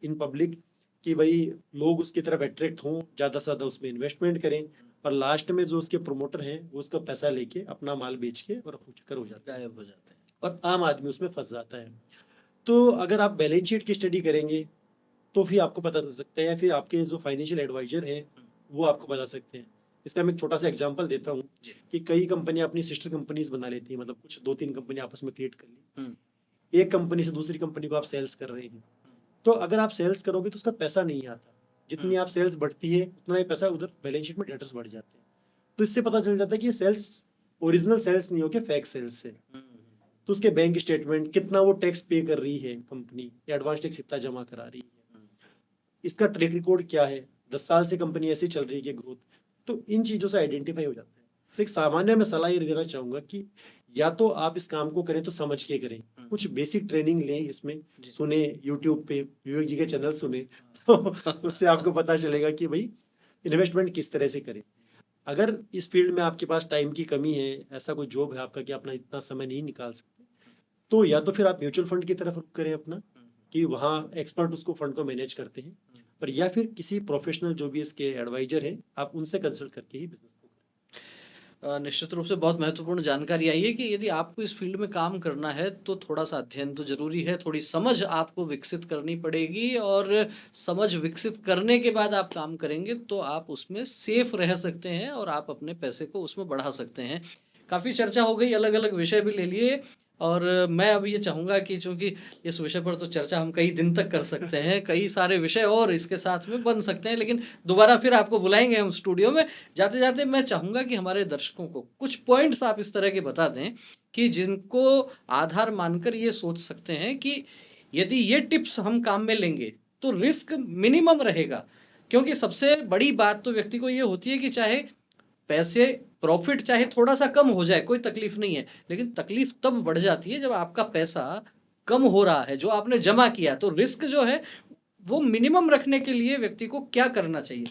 इन पब्लिक कि भाई लोग उसकी तरफ अट्रैक्ट हों, ज़्यादा से ज़्यादा उसमें इन्वेस्टमेंट करें, पर लास्ट में जो उसके प्रोमोटर हैं वो उसका पैसा लेके अपना माल बेच के और चक्कर हो जाता है, गायब हो जाते हैं। और आम आदमी उसमें फंस जाता है। तो अगर आप बैलेंस शीट की स्टडी करेंगे तो फिर आपको पता चल सकता है, या फिर आपके जो फाइनेंशियल एडवाइजर हैं वो आपको बता सकते हैं। इसका मैं एक छोटा सा एग्जांपल देता हूँ कि कई कंपनियां अपनी सिस्टर कंपनीज बना लेती हैं, मतलब कुछ 2-3 कंपनी आपस में क्रिएट कर ली, एक कंपनी से दूसरी कंपनी को आप सेल्स कर रहे हैं। तो अगर आप सेल्स करोगे तो उसका पैसा नहीं आता, जितनी आप सेल्स बढ़ती है उतना ही पैसा उधर बैलेंस शीट में डेटर्स बढ़ जाते हैं। तो इससे पता चल जाता है कि ये सेल्स ओरिजिनल सेल्स नहीं होके फेक सेल्स है। तो उसके बैंक स्टेटमेंट कितना वो टैक्स पे कर रही है कंपनी, एडवांस टैक्स कितना जमा करा रही है, इसका ट्रैक रिकॉर्ड क्या है, 10 साल से कंपनी ऐसी चल रही है ग्रोथ। तो इन चीज़ों से आइडेंटिफाई हो जाता है। तो एक सामान्य मैं सलाह ये देना चाहूँगा कि या तो आप इस काम को करें तो समझ के करें, कुछ बेसिक ट्रेनिंग लें, इसमें सुने यूट्यूब पे विवेक जी के चैनल सुने, तो उससे आपको पता चलेगा कि भाई इन्वेस्टमेंट किस तरह से करें। अगर इस फील्ड में आपके पास टाइम की कमी है, ऐसा कोई जॉब है आपका कि अपना इतना समय नहीं निकाल सकते, तो या तो फिर आप म्यूचुअल फंड की तरफ रुख करें अपना, कि वहाँ एक्सपर्ट उसको फंड को मैनेज करते हैं, पर या फिर किसी प्रोफेशनल जो भी इसके एडवाइजर हैं आप उनसे कंसल्ट करके ही बिजनेस को करें। निश्चित रूप से बहुत महत्वपूर्ण जानकारी आई है कि यदि आपको इस फील्ड में काम करना है तो थोड़ा सा अध्ययन तो जरूरी है, थोड़ी समझ आपको विकसित करनी पड़ेगी, और समझ विकसित करने के बाद आप काम करेंगे तो आप उसमें सेफ रह सकते हैं और आप अपने पैसे को उसमें बढ़ा सकते हैं। काफ़ी चर्चा हो गई, अलग अलग विषय भी ले लिए, और मैं अब ये चाहूँगा कि चूंकि इस विषय पर तो चर्चा हम कई दिन तक कर सकते हैं, कई सारे विषय और इसके साथ में बन सकते हैं, लेकिन दोबारा फिर आपको बुलाएंगे हम स्टूडियो में। जाते जाते मैं चाहूँगा कि हमारे दर्शकों को कुछ पॉइंट्स आप इस तरह के बता दें कि जिनको आधार मानकर ये सोच सकते हैं कि यदि ये टिप्स हम काम में लेंगे तो रिस्क मिनिमम रहेगा। क्योंकि सबसे बड़ी बात तो व्यक्ति को ये होती है कि चाहे पैसे प्रॉफिट चाहे थोड़ा सा कम हो जाए कोई तकलीफ नहीं है, लेकिन तकलीफ तब बढ़ जाती है जब आपका पैसा कम हो रहा है जो आपने जमा किया। तो रिस्क जो है वो मिनिमम रखने के लिए व्यक्ति को क्या करना चाहिए?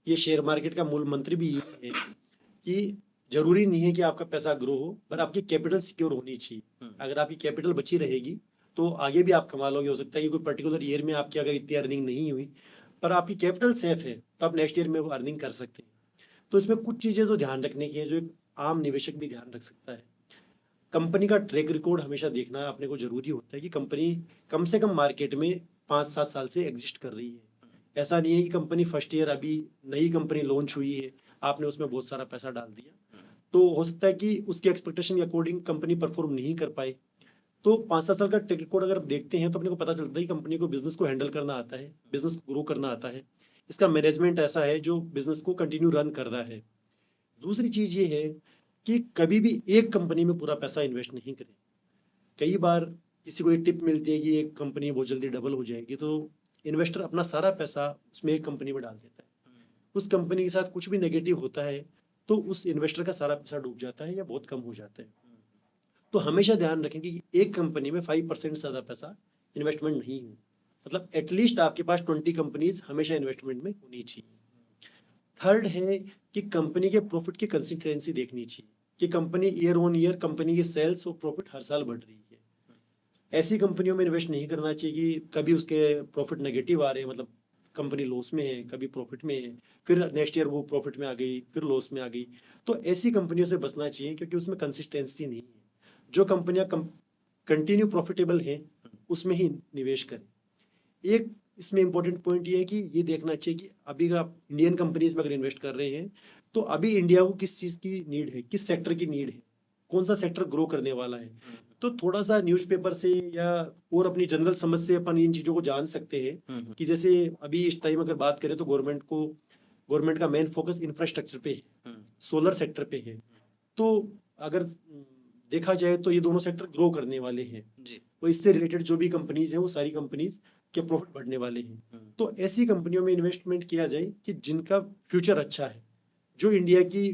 ये शेयर मार्केट का मूल मंत्र भी ये है कि जरूरी नहीं है कि आपका पैसा ग्रो हो, पर आपकी कैपिटल सिक्योर होनी चाहिए। अगर आपकी कैपिटल बची रहेगी तो आगे भी आप कमा लोगे। हो सकता है कि कोई पर्टिकुलर ईयर में आपकी अगर इतनी अर्निंग नहीं हुई, पर आपकी कैपिटल सेफ है, तो आप नेक्स्ट ईयर में वो अर्निंग कर सकते हैं। तो इसमें कुछ चीज़ें जो ध्यान रखने की है, जो एक आम निवेशक भी ध्यान रख सकता है। कंपनी का ट्रैक रिकॉर्ड हमेशा देखना अपने को जरूरी होता है कि कंपनी कम से कम मार्केट में 5-7 साल से एग्जिस्ट कर रही है। ऐसा नहीं है कि कंपनी फर्स्ट ईयर अभी नई कंपनी लॉन्च हुई है, आपने उसमें बहुत सारा पैसा डाल दिया, तो हो सकता है कि उसके एक्सपेक्टेशन के अकॉर्डिंग कंपनी परफॉर्म नहीं कर पाए। तो 5-7 साल का ट्रैक रिकॉर्ड अगर आप देखते हैं तो अपने को पता चलता है कि कंपनी को बिजनेस को हैंडल करना आता है, बिजनेस को ग्रो करना आता है, इसका मैनेजमेंट ऐसा है जो बिजनेस को कंटिन्यू रन कर रहा है। दूसरी चीज ये है कि कभी भी एक कंपनी में पूरा पैसा इन्वेस्ट नहीं करें। कई बार किसी को एक टिप मिलती है कि एक कंपनी बहुत जल्दी डबल हो जाएगी, तो इन्वेस्टर अपना सारा पैसा उसमें एक कंपनी में डाल देता है। उस कंपनी के साथ कुछ भी नेगेटिव होता है तो उस इन्वेस्टर का सारा पैसा डूब जाता है या बहुत कम हो जाता है। तो हमेशा ध्यान रखें कि एक कंपनी में 5% से ज़्यादा पैसा इन्वेस्टमेंट नहीं हो, मतलब एटलीस्ट आपके पास 20 कंपनीज हमेशा इन्वेस्टमेंट में होनी चाहिए। थर्ड है कि कंपनी के प्रॉफिट की कंसिस्टेंसी देखनी चाहिए कि company year on year company के सेल्स और प्रॉफिट हर साल बढ़ रही है। ऐसी कंपनियों में इन्वेस्ट नहीं करना चाहिए कि कभी उसके प्रॉफिट नेगेटिव आ रहे हैं, मतलब कंपनी लॉस में है, कभी प्रॉफिट में है, फिर नेक्स्ट ईयर वो प्रॉफिट में आ गई, फिर लॉस में आ गई। तो ऐसी कंपनियों से बचना चाहिए क्योंकि उसमें कंसिस्टेंसी नहीं है। जो कंपनियां कंटिन्यू प्रॉफिटेबल हैं उसमें ही निवेश करें। एक इसमें इंपॉर्टेंट पॉइंट ये है कि ये देखना चाहिए कि अभी का आप इंडियन कंपनीज में अगर इन्वेस्ट कर रहे हैं तो अभी इंडिया को किस चीज़ की नीड है, किस सेक्टर की नीड है, कौन सा सेक्टर ग्रो करने वाला है। तो थोड़ा सा न्यूज़पेपर से या और अपनी जनरल समझ से अपन इन चीज़ों को जान सकते हैं कि जैसे अभी इस टाइम अगर बात करें तो गवर्नमेंट का मेन फोकस इंफ्रास्ट्रक्चर पे है, सोलर सेक्टर पे है। तो अगर देखा जाए तो ये दोनों सेक्टर ग्रो करने वाले हैं जी। तो इससे रिलेटेड जो भी कंपनीज हैं वो सारी कंपनीज के प्रॉफिट बढ़ने वाले हैं। तो ऐसी कंपनियों में इन्वेस्टमेंट किया जाए कि जिनका फ्यूचर अच्छा है, जो इंडिया की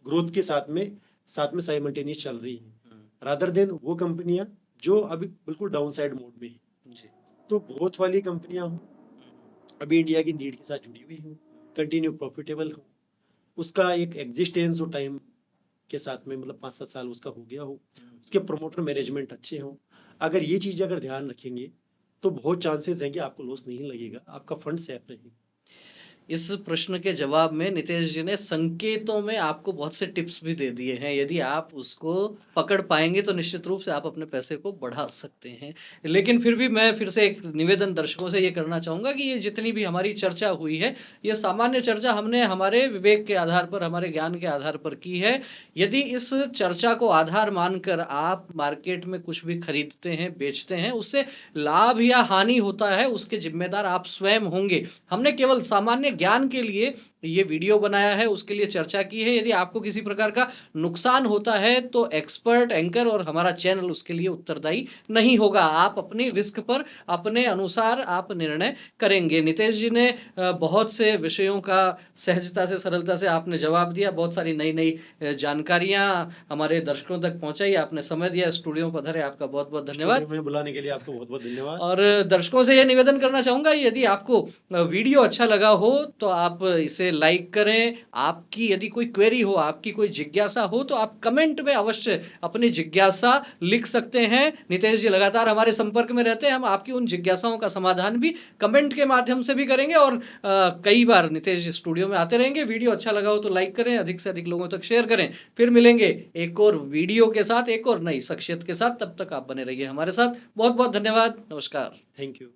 ग्रोथ के साथ में साइमल्टेनियस चल रही है, रादर देन वो कंपनियां जो अभी बिल्कुल डाउन साइड मोड में है जी। तो ग्रोथ वाली कंपनियां हो, अभी इंडिया की नीड के साथ जुड़ी हुई हो, कंटिन्यू प्रॉफिटेबल हो, उसका एक एग्जिस्टेंस हो टाइम के साथ में, मतलब 5-7 साल उसका हो गया हो, उसके प्रमोटर मैनेजमेंट अच्छे हो, अगर ये चीज़ें अगर ध्यान रखेंगे तो बहुत चांसेस हैं कि आपको लॉस नहीं लगेगा, आपका फंड सेफ रहेगा। इस प्रश्न के जवाब में नितेश जी ने संकेतों में आपको बहुत से टिप्स भी दे दिए हैं। यदि आप उसको पकड़ पाएंगे तो निश्चित रूप से आप अपने पैसे को बढ़ा सकते हैं। लेकिन फिर भी मैं फिर से एक निवेदन दर्शकों से ये करना चाहूँगा कि ये जितनी भी हमारी चर्चा हुई है, ये सामान्य चर्चा हमने हमारे विवेक के आधार पर, हमारे ज्ञान के आधार पर की है। यदि इस चर्चा को आधार मानकर आप मार्केट में कुछ भी खरीदते हैं, बेचते हैं, उससे लाभ या हानि होता है, उसके जिम्मेदार आप स्वयं होंगे। हमने केवल सामान्य ज्ञान के लिए ये वीडियो बनाया है, उसके लिए चर्चा की है। यदि आपको किसी प्रकार का नुकसान होता है तो एक्सपर्ट, एंकर और हमारा चैनल उसके लिए उत्तरदायी नहीं होगा। आप अपनी रिस्क पर अपने अनुसार आप निर्णय करेंगे। नितेश जी ने बहुत से विषयों का सहजता से, सरलता से आपने जवाब दिया। बहुत सारी नई नई जानकारियां हमारे दर्शकों तक पहुंचाई। आपने समय दिया, स्टूडियो में पधारे, आपका बहुत बहुत धन्यवाद। में बुलाने के लिए आपको बहुत बहुत धन्यवाद। और दर्शकों से यह निवेदन करना चाहूंगा, यदि आपको वीडियो अच्छा लगा हो तो आप इसे लाइक करें। आपकी यदि कोई क्वेरी हो, आपकी कोई जिज्ञासा हो तो आप कमेंट में अवश्य अपनी जिज्ञासा लिख सकते हैं। नितेश जी लगातार हमारे संपर्क में रहते हैं, हम आपकी उन जिज्ञासाओं का समाधान भी कमेंट के माध्यम से भी करेंगे और कई बार नितेश जी स्टूडियो में आते रहेंगे। वीडियो अच्छा लगा हो तो लाइक करें, अधिक से अधिक लोगों तक शेयर करें। फिर मिलेंगे एक और वीडियो के साथ, एक और नई शख्सियत के साथ। तब तक आप बने रहिए हमारे साथ। बहुत बहुत धन्यवाद, नमस्कार। Thank you.